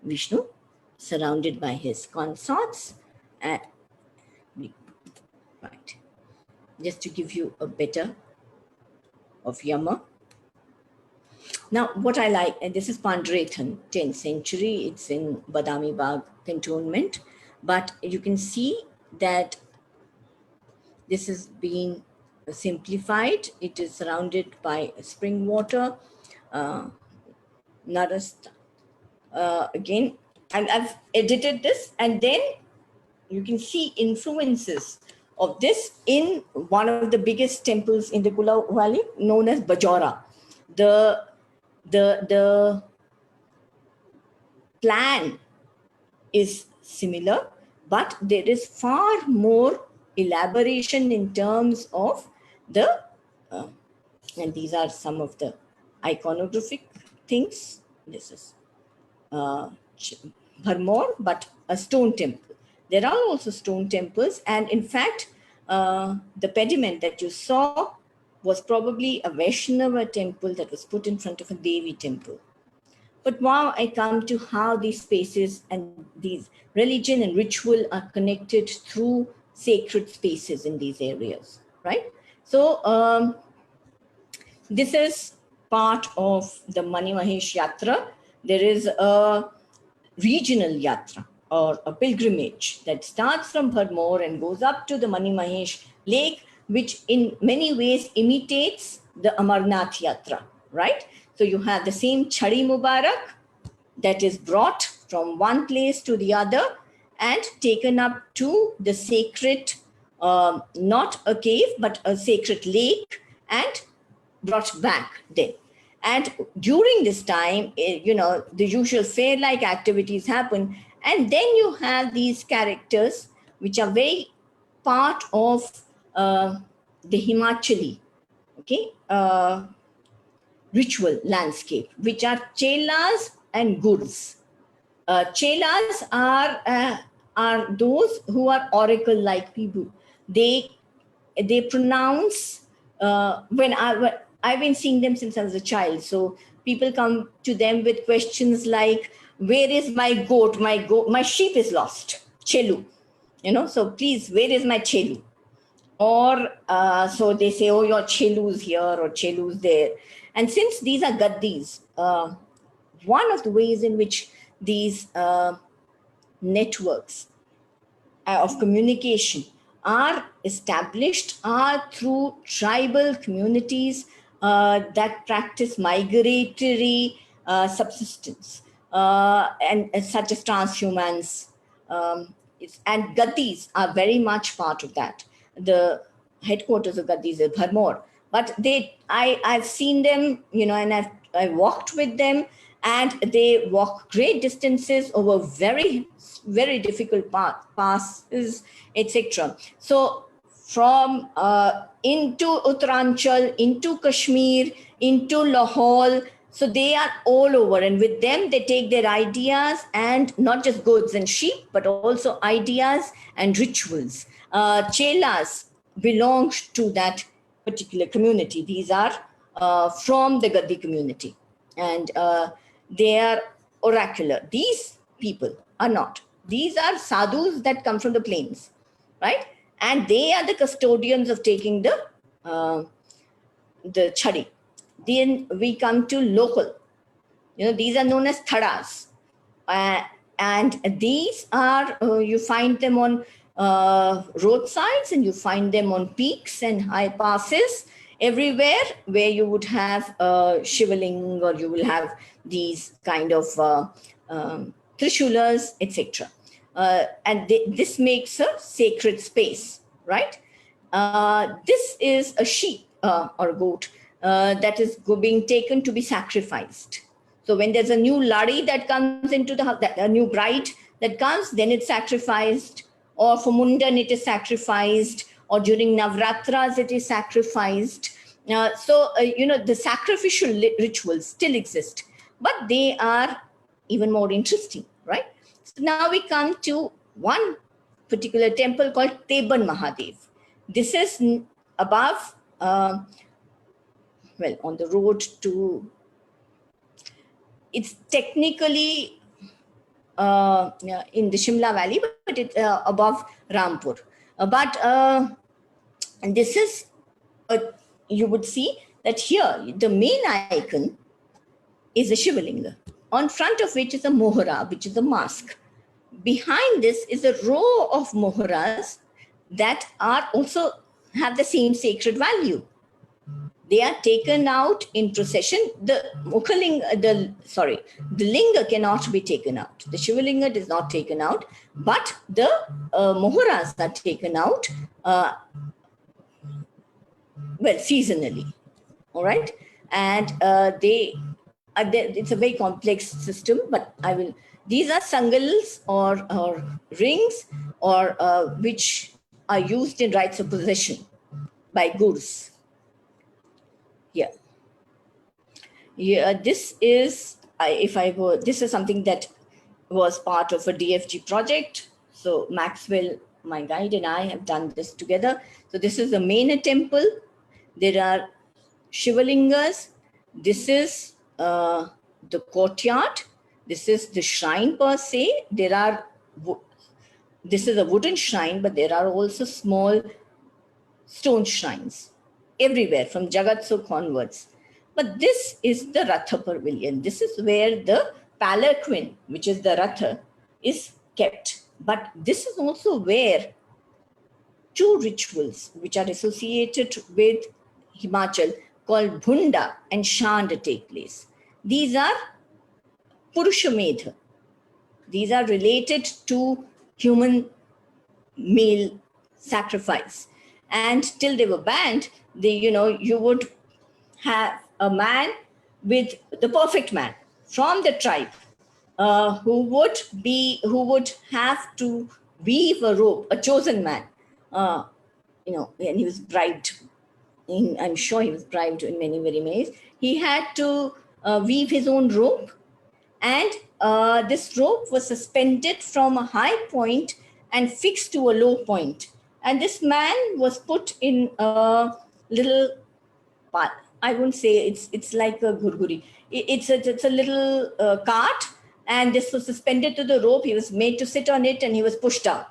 Vishnu surrounded by his consorts, right? Just to give you a better of Yama. Now, what I like, and this is Pandrethan, 10th century, it's in Badami Bagh cantonment, but you can see that this is being simplified. It is surrounded by spring water, Narasta. Again, I've edited this, and then you can see influences of this in one of the biggest temples in the Kula Valley, known as Bajora. the plan is similar, but there is far more elaboration in terms of the, and these are some of the iconographic things. This is Bharmar, but a stone temple. There are also stone temples, and in fact, the pediment that you saw was probably a Vaishnava temple that was put in front of a Devi temple. But now I come to how these spaces and these religion and ritual are connected through sacred spaces in these areas, right? So this is part of the Mani Mahesh Yatra. There is a regional yatra or a pilgrimage that starts from Bharmar and goes up to the Mani Mahesh lake, which in many ways imitates the Amarnath Yatra, right? So you have the same Chadi Mubarak that is brought from one place to the other and taken up to the sacred, not a cave, but a sacred lake, and brought back then. And during this time, the usual fair-like activities happen. And then you have these characters, which are very part of the Himachali, okay, ritual landscape, which are chelas and gurs. Chelas are those who are oracle-like people. They pronounce, when I've been seeing them since I was a child. So people come to them with questions like, where is my goat? My sheep is lost. Chelu. So please, where is my chelu? Or so they say, oh, your chelu's here or chelu's there. And since these are gaddis, one of the ways in which these networks of communication are established are through tribal communities that practice migratory subsistence, and such as transhumans. And Gaddis are very much part of that. The headquarters of Gaddis is Bharmar. But I've seen them, and I walked with them, and they walk great distances over very, very difficult passes, etc. So from into Uttaranchal, into Kashmir, into Lahore, so they are all over, and with them they take their ideas, and not just goods and sheep, but also ideas and rituals. Chelas belong to that particular community. These are from the Gaddi community, and they are oracular. These people are not. These are sadhus that come from the plains, right? And they are the custodians of taking the chadi. Then we come to local. These are known as thadas. And these are, you find them on roadsides, and you find them on peaks and high passes, everywhere where you would have Shivaling, or you will have these kind of trishulas, etc. And this makes a sacred space, right? This is a sheep or goat that is being taken to be sacrificed. So when there's a new lari that comes into the house, a new bride that comes, then it's sacrificed. Or for Mundan, it is sacrificed. Or during Navratras, it is sacrificed. The sacrificial rituals still exist, but they are even more interesting, right? So now we come to one particular temple called Teban Mahadev. This is above, on the road to, it's technically in the Shimla Valley, but it's above Rampur. And this is, you would see that here, the main icon is a Shivalinga, on front of which is a Mohra, which is a mask. Behind this is a row of Mohras that are also have the same sacred value. They are taken out in procession. The linga cannot be taken out. The Shivalinga is not taken out, but the Mohras are taken out, seasonally. All right. and it's a very complex system, but these are sangals or rings or which are used in rites of possession by gurus. Yeah. Yeah, this is this is something that was part of a DFG project. So Maxwell, my guide, and I have done this together. So this is the main temple. There are Shivalingas. This is the courtyard. This is the shrine per se. This is a wooden shrine, but there are also small stone shrines everywhere from Jagatso onwards. But this is the Ratha Pavilion. This is where the palanquin, which is the Ratha, is kept. But this is also where two rituals which are associated with Himachal called Bunda and Shanda take place. These are Purushamedha. These are related to human male sacrifice. And till they were banned, you would have a man with the perfect man from the tribe who would have to weave a rope, a chosen man, and he was bribed. I'm sure he was bribed in many, many ways. He had to weave his own rope, and this rope was suspended from a high point and fixed to a low point. And this man was put in a little, I won't say it's like a gurguri. It's a little cart, and this was suspended to the rope. He was made to sit on it, and he was pushed down.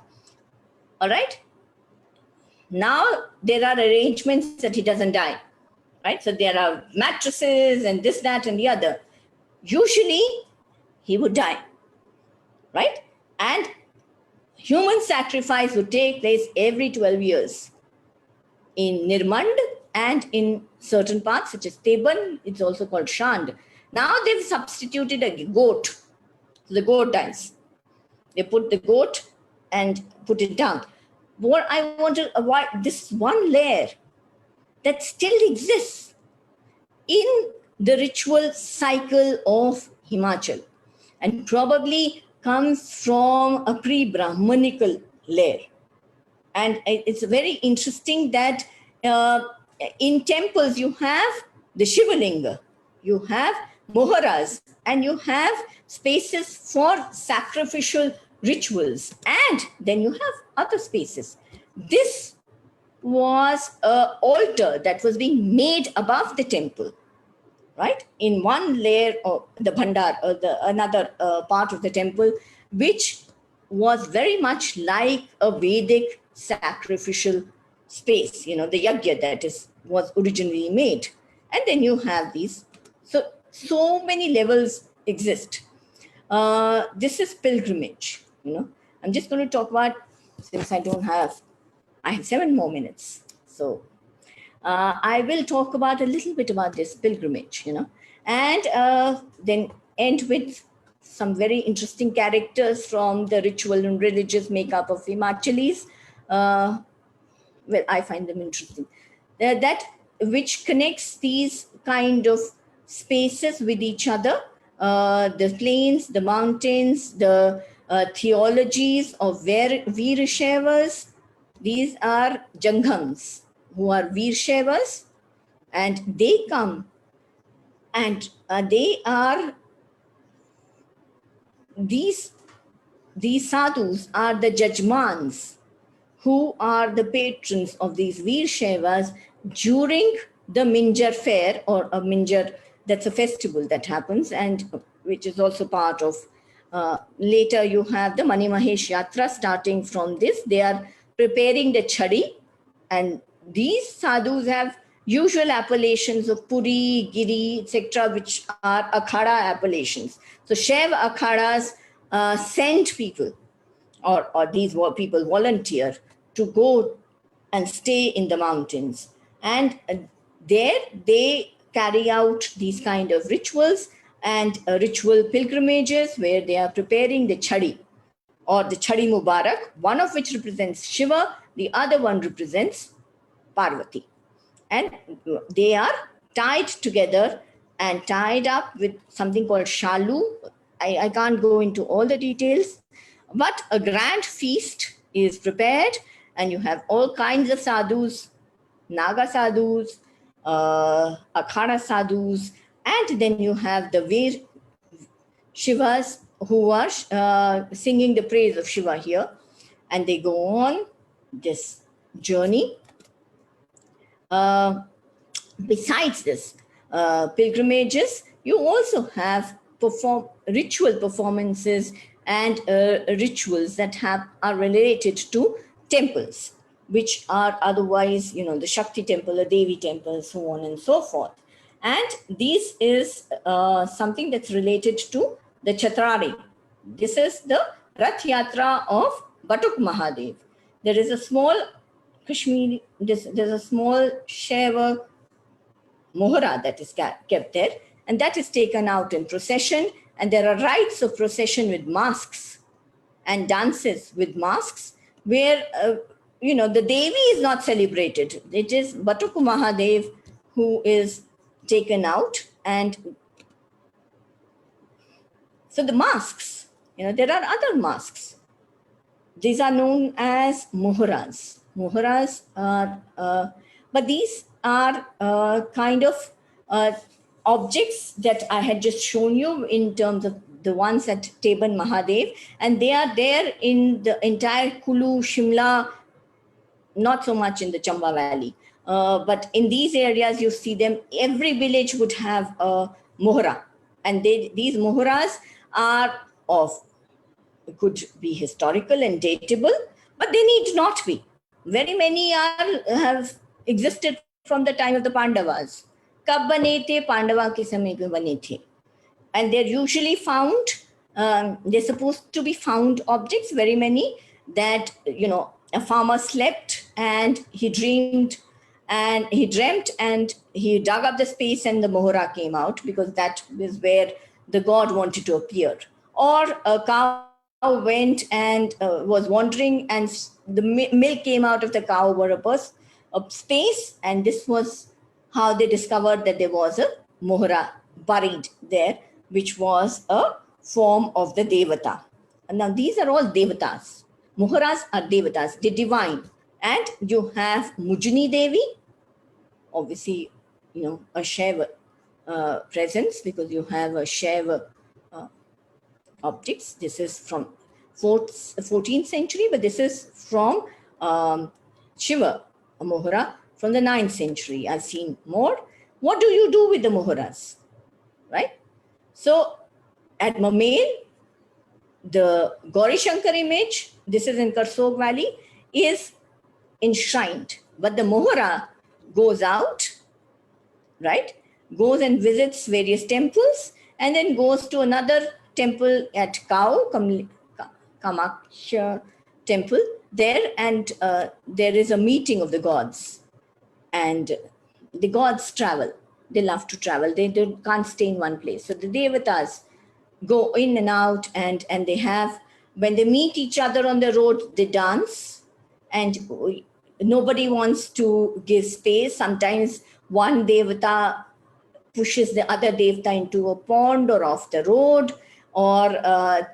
All right. Now there are arrangements that he doesn't die, right? So there are mattresses and this, that, and the other. Usually he would die, right? And human sacrifice would take place every 12 years in Nirmand and in certain parts such as Teban. It's also called Shand. Now they've substituted a goat. So the goat dies. They put the goat and put it down. What I want to avoid, this one layer that still exists in the ritual cycle of Himachal and probably comes from a pre-Brahmanical layer. And it's very interesting that in temples you have the Shivalinga, you have Mohras, and you have spaces for sacrificial rituals, and then you have other spaces. This was an altar that was being made above the temple, right? In one layer of the Bhandar, or another part of the temple, which was very much like a Vedic sacrificial space, the yajna that was originally made. And then you have these. So many levels exist. This is pilgrimage, I'm just going to talk about, since I have 7 more minutes. So I will talk about a little bit about this pilgrimage, and then end with some very interesting characters from the ritual and religious makeup of Himachalis. Well, I find them interesting. That which connects these kind of spaces with each other, the plains, the mountains, the theologies of Veerashevas. These are Janghams who are Veerashevas, and they come and these sadhus are the jajmans who are the patrons of these Veerashevas during the Minjar fair, or a Minjar, that's a festival that happens, and which is also part of, later you have the Mani Mahesh Yatra starting from this. They are preparing the chadi, and these sadhus have usual appellations of Puri, Giri, etc., which are akhada appellations. So Shaiva akhadas send people, or these people volunteer to go and stay in the mountains. And there they carry out these kind of rituals and ritual pilgrimages where they are preparing the chadi, or the chadi Mubarak, one of which represents Shiva, the other one represents Parvati. And they are tied together and tied up with something called shalu. I can't go into all the details, but a grand feast is prepared, and you have all kinds of sadhus, Naga sadhus, Akhada sadhus, and then you have the Veer Shivas who are singing the praise of Shiva here, and they go on this journey. Besides this pilgrimages, you also have ritual performances and rituals that are related to temples, which are otherwise, the Shakti temple, the Devi temple, so on and so forth. And this is something that's related to the Chatradi. This is the Rath Yatra of Batuk Mahadev. There is a small Kashmiri, there's a small Shaiva Mohra that is kept there, and that is taken out in procession. And there are rites of procession with masks and dances with masks, where the Devi is not celebrated. It is Batuku Mahadev who is taken out, and so the masks. There are other masks. These are known as Mohras. Mohras are, but these are kind of objects that I had just shown you in terms of the ones at Teban Mahadev, and they are there in the entire Kulu, Shimla, not so much in the Chamba Valley. But in these areas, you see them. Every village would have a Mohra, and these Mohras are could be historical and dateable, but they need not be. Very many have existed from the time of the Pandavas. Kab bane the? Pandava ke samay mein bane the. And they're usually found, they're supposed to be found objects, very many, that, a farmer slept and he dreamed and he dreamt and he dug up the space and the Mohra came out, because that is where the god wanted to appear. Or a cow went and was wandering, and the milk came out of the cow over a space, and this was how they discovered that there was a Mohra buried there, which was a form of the Devata. And now these are all Devatas. Mohras are Devatas, they're divine. And you have Mujni Devi, obviously, a Shaiva presence, because you have a Shaiva objects. This is from 14th century, but this is from Shiva, a Mohra from the 9th century. I've seen more. What do you do with the Mohras? Right? So at Mamel, the Gauri Shankar image, this is in Karsog Valley, is enshrined. But the Mohra goes out, right? Goes and visits various temples, and then goes to another temple at Kamakhya temple there, and there is a meeting of the gods. And the gods travel. They love to travel. They can't stay in one place. So the Devatas go in and out, and they have, when they meet each other on the road, they dance, and nobody wants to give space. Sometimes one Devata pushes the other Devata into a pond or off the road, or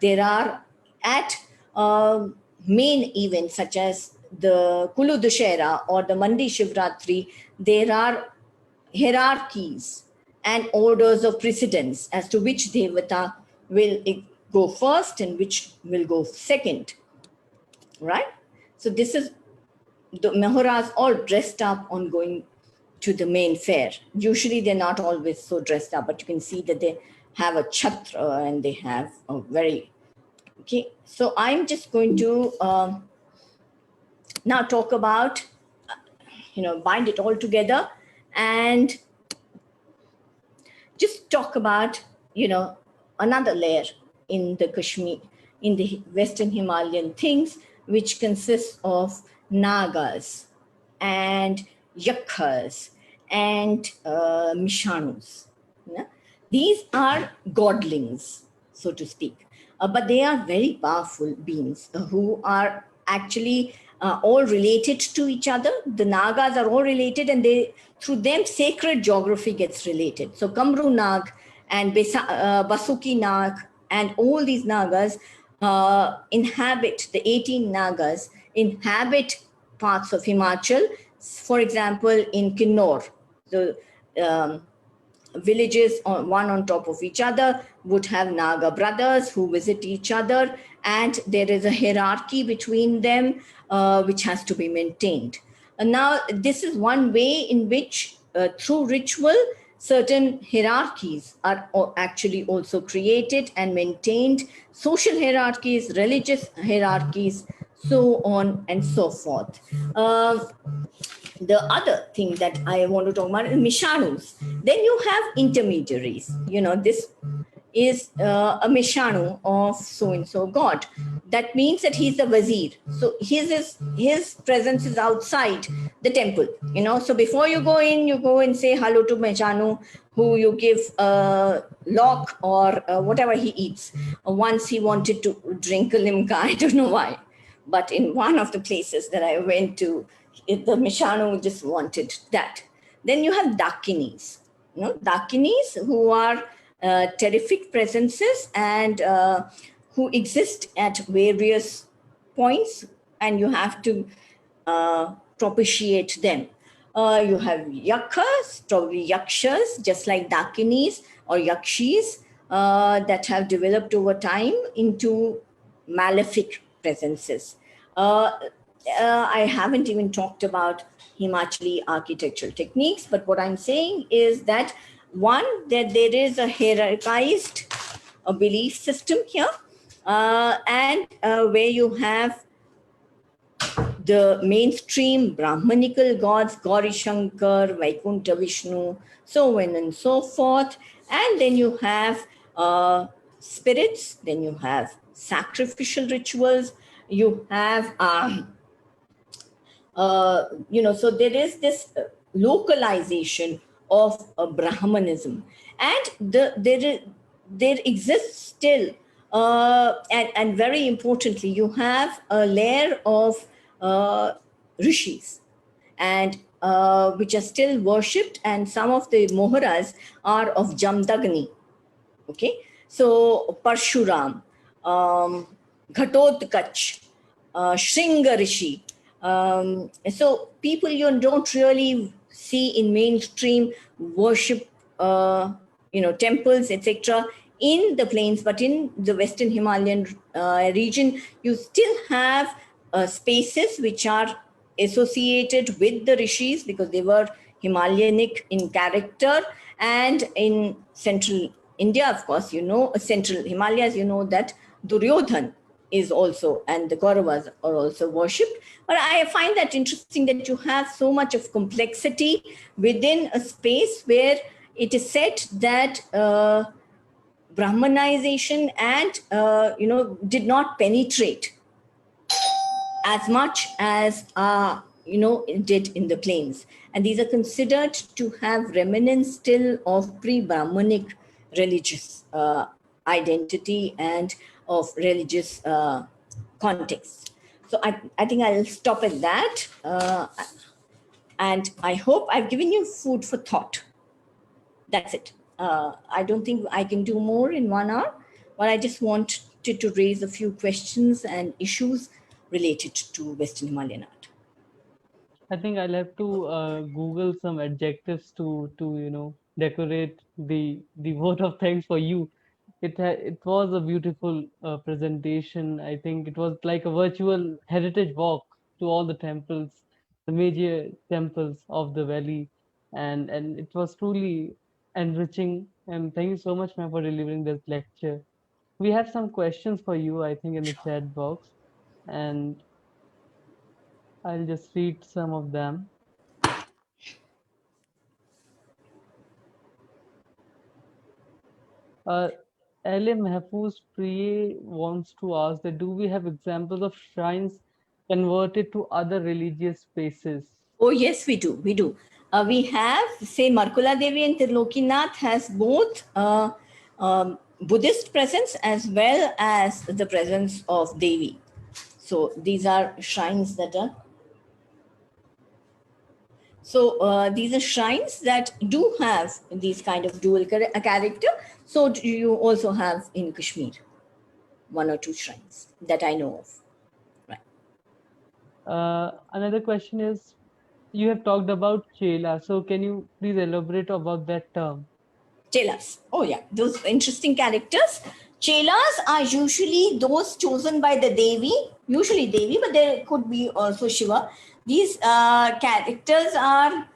there are at main events such as the Kulu Dussehra or the Mandi Shivratri, there are hierarchies and orders of precedence as to which Devata will go first and which will go second, right? So this is the Mohras all dressed up on going to the main fair. Usually they're not always so dressed up, but you can see that they have a chhatra and they have a very, okay. So I'm just going to now talk about, bind it all together and just talk about, another layer in the Kashmir, in the Western Himalayan things, which consists of Nagas and Yakhas and Mishanus. These are godlings, so to speak, but they are very powerful beings who are actually all related to each other. The Nagas are all related, and through them sacred geography gets related. So Kamru Nag and Basuki Nag and all these Nagas inhabit, the 18 Nagas inhabit parts of Himachal. For example, in Kinnor, the villages one on top of each other would have Naga brothers who visit each other, and there is a hierarchy between them which has to be maintained. And now this is one way in which through ritual certain hierarchies are actually also created and maintained, social hierarchies, religious hierarchies, so on and so forth. The other thing that I want to talk about is Mishanus. Then you have intermediaries. This is a Mishanu of so-and-so god. That means that he's the Wazir. So his presence is outside the temple. So before you go in, you go and say hello to Mishanu, who you give a lock or whatever he eats. Once he wanted to drink a limca, I don't know why. But in one of the places that I went to, the Mishanu just wanted that. Then you have Dakinis. Dakinis who are terrific presences and who exist at various points, and you have to propitiate them. You have Yakas, probably Yakshas, just like Dakinis or Yakshis, that have developed over time into malefic presences. I haven't even talked about Himachali architectural techniques, but what I'm saying is that that there is a hierarchized belief system here, and where you have the mainstream Brahmanical gods, Gauri, Shankar, Vaikuntha, Vishnu, so on and so forth. And then you have spirits, then you have sacrificial rituals, you have so there is this localization of Brahmanism, and there exists still, and very importantly, you have a layer of rishis, and which are still worshipped, and some of the Mohras are of Jamdagni. Okay, so Parshuram, Ghatotkacha, Shringa Rishi. So people you don't really see in mainstream worship, temples, etc., in the plains, but in the Western Himalayan region, you still have spaces which are associated with the rishis because they were Himalayanic in character. And in central India, of course, central Himalayas, that Duryodhan is also, and the Kauravas are also worshipped. But I find that interesting that you have so much of complexity within a space where it is said that Brahmanization and, did not penetrate as much as, it did in the plains. And these are considered to have remnants still of pre-Brahmanic religious identity and of religious context. So I think I'll stop at that. And I hope I've given you food for thought. That's it. I don't think I can do more in 1 hour, but I just wanted to raise a few questions and issues related to Western Himalayan art. I think I'll have to Google some adjectives to decorate the vote of thanks for you. It was a beautiful presentation. I think it was like a virtual heritage walk to all the temples, the major temples of the valley, and it was truly enriching. And thank you so much, ma'am, for delivering this lecture. We have some questions for you, I think, in the chat box, and I'll just read some of them. Uh, L.A. Mahfouz Priye wants to ask that do we have examples of shrines converted to other religious spaces? Oh, yes, we do. We do. We have, say, Markula Devi and Tirlokinath has both Buddhist presence as well as the presence of Devi. So these are shrines that are, these are shrines that do have these kind of dual character. So you also have in Kashmir one or two shrines that I know of. Right. Another question is, you have talked about Chela, so can you please elaborate about that term? Chelas. Oh, yeah. Those interesting characters. Chelas are usually those chosen by the Devi, usually Devi, but there could be also Shiva. These characters are,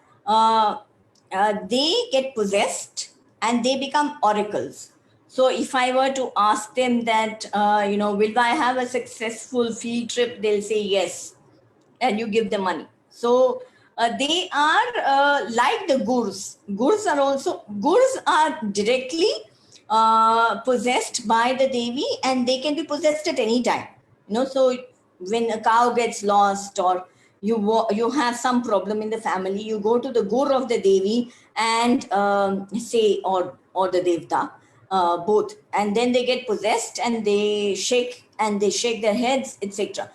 they get possessed and they become oracles. So if I were to ask them that, will I have a successful field trip, they'll say yes, and you give them money. So they are like the gurus. Gurus are directly possessed by the Devi, and they can be possessed at any time. So when a cow gets lost, or you have some problem in the family, you go to the guru of the Devi and say, or the Devta, both, and then they get possessed and they shake their heads, etc.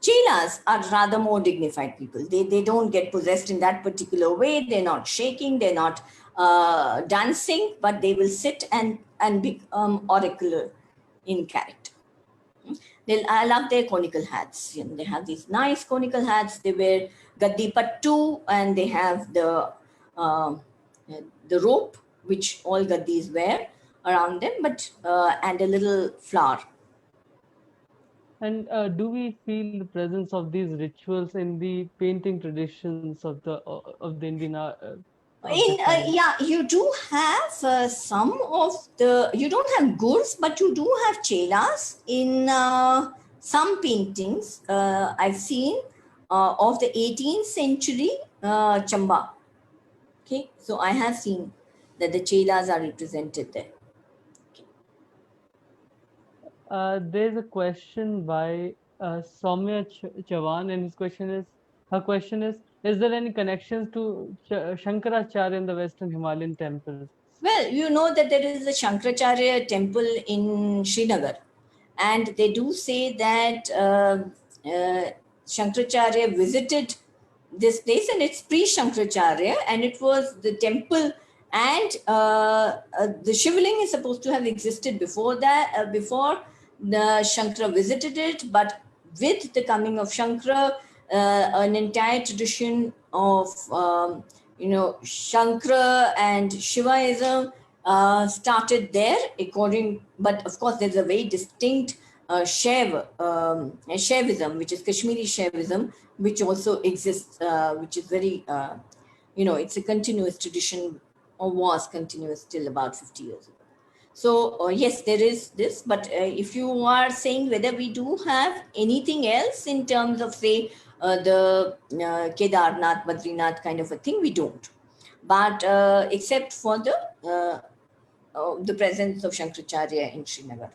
Chelas are rather more dignified people. They don't get possessed in that particular way. They're not shaking, they're not dancing, but they will sit and become oracular in character. I love their conical hats. They have these nice conical hats. They wear gaddi pattu, and they have uh, the rope which all gaddis wear around them, but and a little flower. And do we feel the presence of these rituals in the painting traditions of the Indian of that time? Yeah, you do have some of you don't have gurs, but you do have chelas in some paintings I've seen of the 18th century Chamba. Okay, so I have seen that the chelas are represented there. There's a question by Soumya Chavan, and her question is there any connections to Shankaracharya in the Western Himalayan temples? Well, you know that there is a Shankaracharya temple in Srinagar, and they do say that Shankaracharya visited this place, and it's pre-Shankaracharya, and it was the temple, and the Shivling is supposed to have existed before that, before the Shankara visited it, but with the coming of Shankara, an entire tradition of Shankara and Shivaism started there. But of course, there's a very distinct Shaivism, which is Kashmiri Shaivism, which also exists, which is very, it's a continuous tradition, or was continuous till about 50 years ago. So yes, there is this, but if you are saying whether we do have anything else in terms of, say, the Kedarnath, Badrinath kind of a thing, we don't. But except for the presence of Shankaracharya in Srinagar.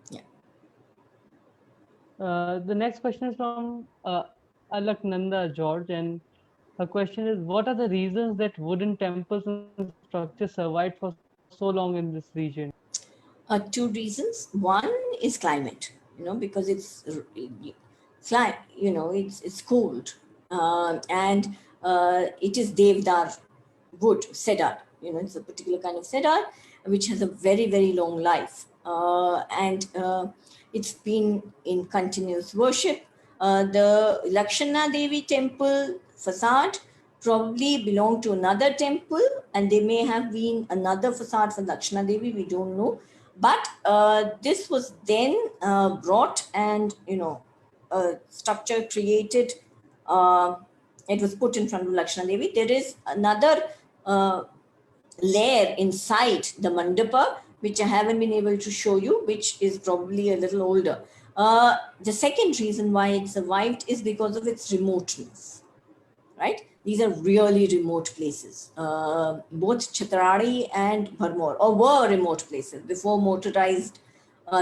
Yeah. The next question is from Alaknanda George, and her question is, what are the reasons that wooden temples and structures survived for so long in this region? Two reasons. One is climate, because it's cold, and it is devdar wood, cedar. It's a particular kind of cedar which has a very, very long life, and it's been in continuous worship. The Lakshana Devi temple facade probably belonged to another temple, and they may have been another facade for Lakshana Devi, we don't know. But this was then brought, and a structure created. It was put in front of Lakshana Devi. There is another layer inside the mandapa, which I haven't been able to show you, which is probably a little older. The second reason why it survived is because of its remoteness, right? These are really remote places. Both Chatradi and Bharmar, or were remote places before motorized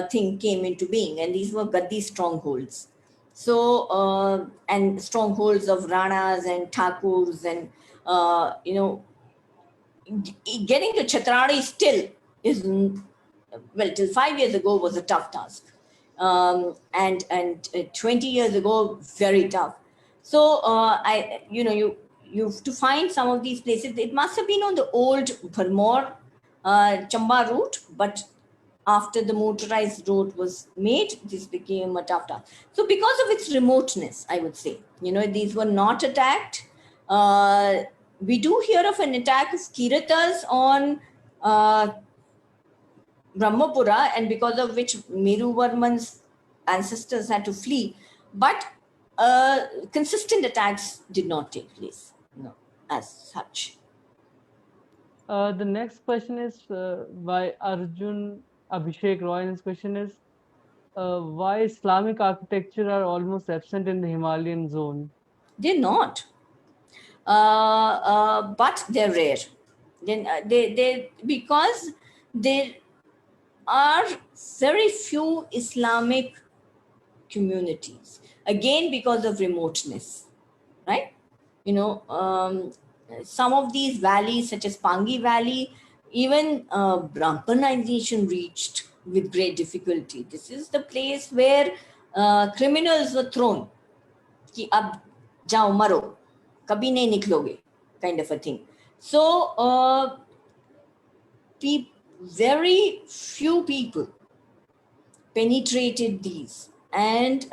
thing came into being, and these were Gaddi strongholds. So, and strongholds of Ranas and Thakurs, and getting to Chatradi still is, well, till 5 years ago was a tough task. and 20 years ago, very tough. So you to find some of these places, it must have been on the old Bharmar Chamba route, but after the motorized road was made, this became a tough task. So because of its remoteness, I would say, these were not attacked. We do hear of an attack of Kiratas on Brahmapura, and because of which Meruvarman's ancestors had to flee. But consistent attacks did not take place, as such. The next question is by Arjun Abhishek Roy, and his question is why Islamic architecture are almost absent in the Himalayan zone? They're not, but they're rare. Then they because there are very few Islamic communities. Again, because of remoteness, right? Some of these valleys, such as Pangi Valley, even Brahmanization reached with great difficulty. This is the place where criminals were thrown. कि अब जाओ मरो, कभी नहीं निकलोगे, kind of a thing. So very few people penetrated these, and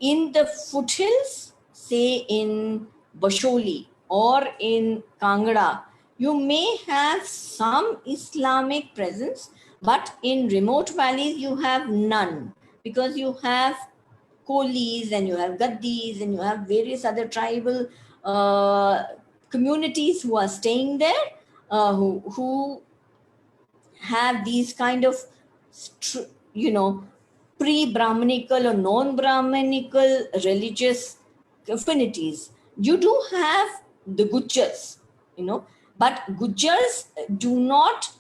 in the foothills, say in Basholi or in Kangra, you may have some Islamic presence, but in remote valleys you have none, because you have Kolis and you have Gaddis and you have various other tribal communities who are staying there, who have these kind of, pre-Brahmanical or non-Brahmanical religious affinities. You do have the Gujars, but Gujars do not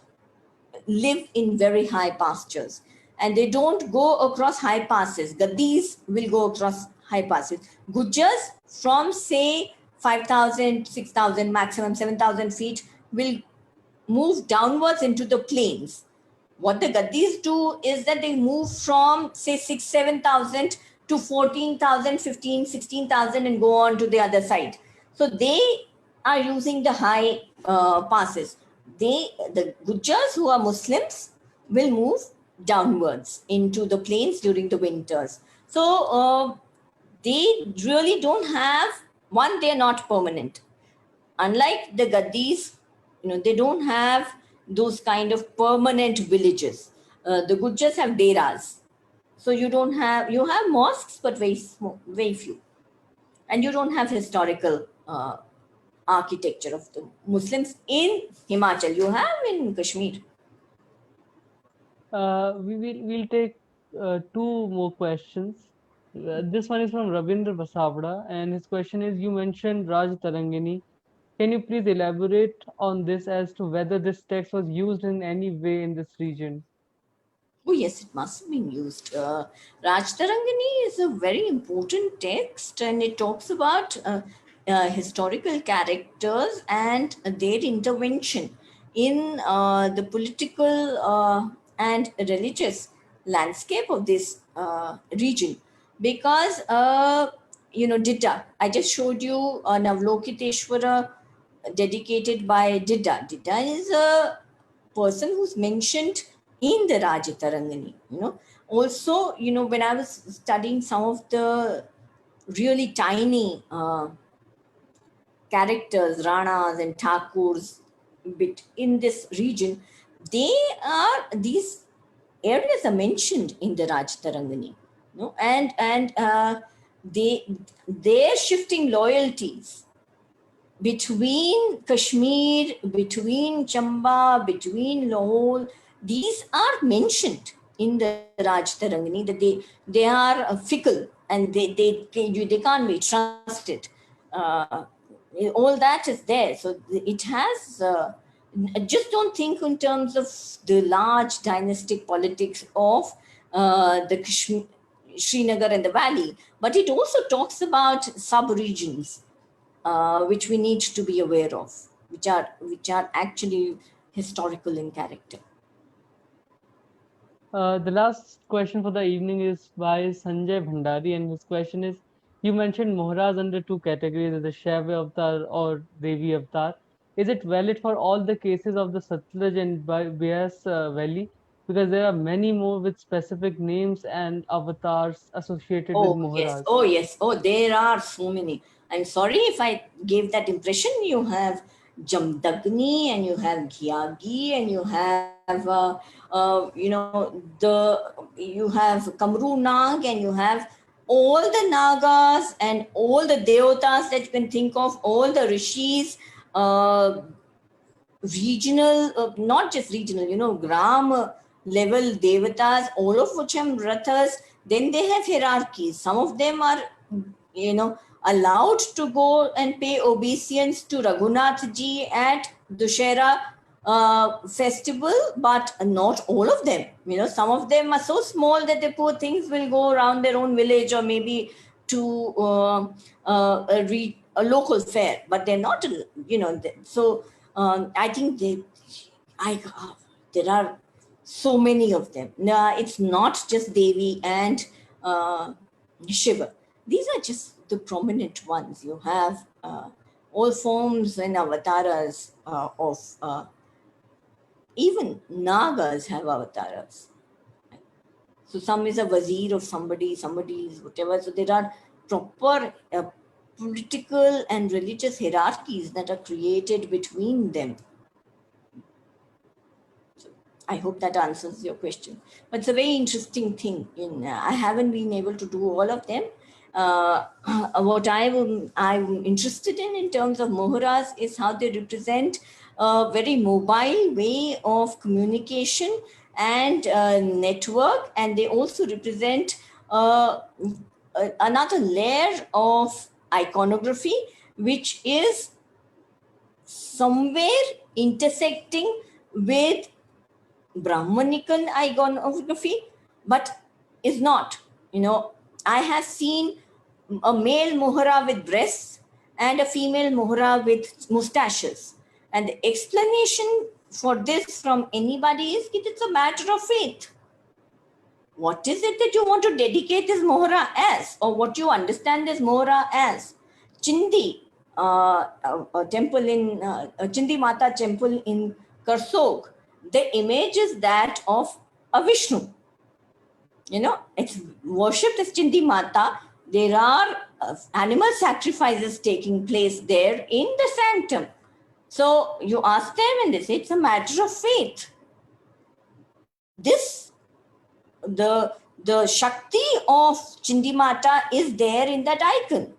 live in very high pastures, and they don't go across high passes. Gaddis will go across high passes. Gujars from say 5,000, 6,000, maximum 7,000 feet will move downwards into the plains. What the Gaddis do is that they move from say 6, 7,000 to 14,000, 15, 16,000 and go on to the other side. So they are using the high passes. The Gujars who are Muslims will move downwards into the plains during the winters. So they really don't have, one, they're not permanent. Unlike the Gaddis, they don't have those kind of permanent villages. The Gujars have deras. So you have mosques, but very small, very few. And you don't have historical architecture of the Muslims in Himachal. You have in Kashmir. We'll take two more questions. This one is from Ravindra Basavda, and his question is: you mentioned Raj Tarangini. Can you please elaborate on this as to whether this text was used in any way in this region? Oh, yes, it must have been used. Rajtarangani is a very important text, and it talks about historical characters and their intervention in the political and religious landscape of this region. Because, Didda, I just showed you Navlokiteshwara dedicated by Didda. Didda is a person who's mentioned in the Rajatarangani. Also, when I was studying some of the really tiny characters, Ranas and Thakurs, bit in this region, these areas are mentioned in the Rajatarangani. And their shifting loyalties between Kashmir, between Chamba, between Lahore, these are mentioned in the Rajtarangani, that they are fickle, and they can't be trusted. Uh, all that is there. So it has. Just don't think in terms of the large dynastic politics of the Kashmir, Srinagar and the valley, but it also talks about sub-regions which we need to be aware of, which are actually historical in character. The last question for the evening is by Sanjay Bhandari, and his question is: you mentioned Mohras under two categories, the Shaiva avatar or Devi avatar. Is it valid for all the cases of the Satluj and Bias Valley? Because there are many more with specific names and avatars associated with Oh, yes. Mohras. Oh, yes. Oh, there are so many. I'm sorry if I gave that impression. You have Jamdagni and you have Gyagi and you have, you have Kamru Nag and you have all the Nagas and all the Devatas that you can think of, all the Rishis, uh, regional, not just regional, gram level devatas, all of which are rathas. Then they have hierarchies. Some of them are, allowed to go and pay obeisance to Raghunath ji at Dussehra festival, but not all of them. Some of them are so small that the poor things will go around their own village or maybe to a local fair, but they're not, so I think there are so many of them. No, it's not just Devi and uh, Shiva. These are just the prominent ones. You have all forms and avatars of even Nagas have avatars. So some is a wazir of somebody, somebody is whatever. So there are proper political and religious hierarchies that are created between them. I hope that answers your question. But it's a very interesting thing. I haven't been able to do all of them. What I'm interested in terms of Mohras is how they represent a very mobile way of communication and network, and they also represent another layer of iconography, which is somewhere intersecting with Brahmanical iconography, but is not. I have seen a male mohra with breasts and a female mohra with mustaches. And the explanation for this from anybody is that it's a matter of faith. What is it that you want to dedicate this mohra as, or what you understand this mohra as? Chindi, a temple in Chindi Mata temple in Karsog, the image is that of a Vishnu. It's worshipped as Chindi Mata. There are animal sacrifices taking place there in the sanctum. So you ask them and they say it's a matter of faith. This the Shakti of Chindimata is there in that icon.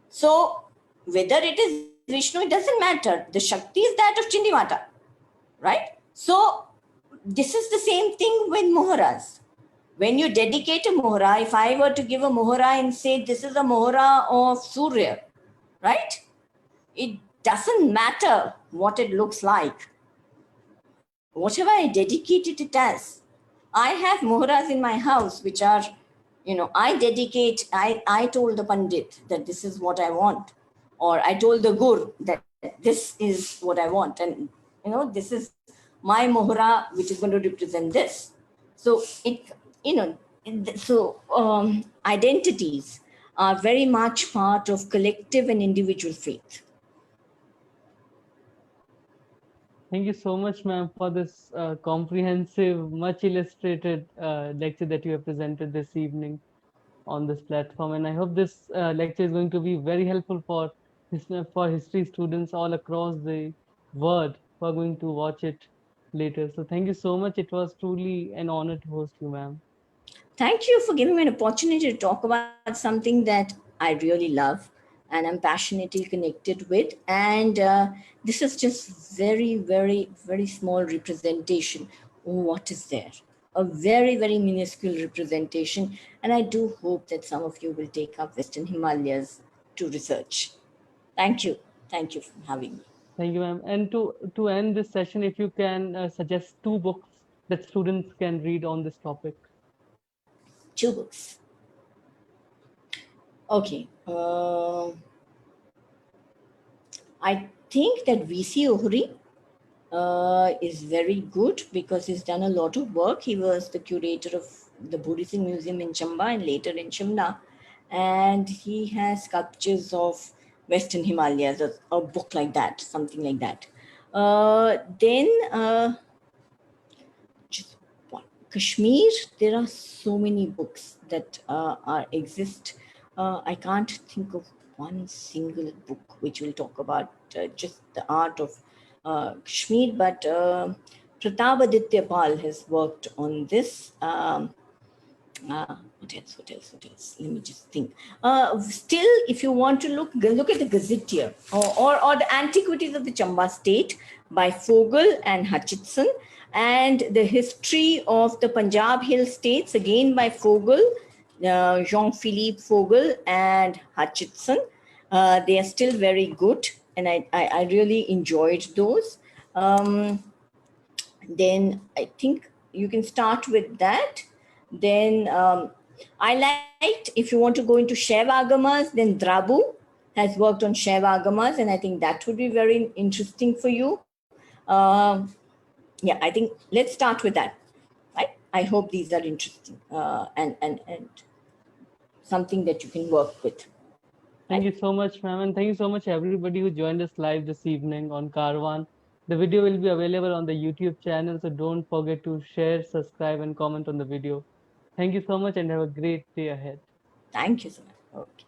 So whether it is Vishnu, it doesn't matter. The Shakti is that of Chindimata, right? So this is the same thing with Mohras. When you dedicate a Mohra, if I were to give a Mohra and say this is a Mohra of Surya, right? It doesn't matter what it looks like. Whatever I dedicated it as. I have mohras in my house, which are, I told the Pandit that this is what I want. Or I told the Gur that this is what I want. And, this is my mohra, which is going to represent this. So identities are very much part of collective and individual faith. Thank you so much, ma'am, for this comprehensive, much illustrated lecture that you have presented this evening on this platform. And I hope this lecture is going to be very helpful for history students all across the world who are going to watch it later. So thank you so much. It was truly an honor to host you, ma'am. Thank you for giving me an opportunity to talk about something that I really love and I'm passionately connected with. And this is just very, very, very small representation of what is there. A very, very minuscule representation. And I do hope that some of you will take up Western Himalayas to research. Thank you. Thank you for having me. Thank you, ma'am. And to end this session, if you can suggest two books that students can read on this topic. Two books. Okay. I think that V.C. Ohri is very good because he's done a lot of work. He was the curator of the Buddhism Museum in Chamba and later in Shimla. And he has sculptures of Western Himalayas, a book like that, something like that. Then just one. Kashmir, there are so many books that exist. I can't think of one single book which will talk about just the art of Kashmir, but Pratap Pal has worked on this. What else? What else? What else? Let me just think. Still, if you want to look at the Gazetteer or the Antiquities of the Chamba State by Fogel and Hutchinson, and the History of the Punjab Hill States again by Fogel, Jean-Philippe Fogel and Hutchinson. They are still very good, and I really enjoyed those. Then I think you can start with that. Then I liked, if you want to go into Shaiva Agamas, then Drabu has worked on Shaiva Agamas, and I think that would be very interesting for you. Yeah, I think let's start with that. Right? I hope these are interesting and something that you can work with. Thank Right? you so much, ma'am, and thank you so much everybody who joined us live this evening on Carvan. The video will be available on the YouTube channel, so don't forget to share, subscribe, and comment on the video. Thank you so much, and have a great day ahead. Thank you so much. Okay.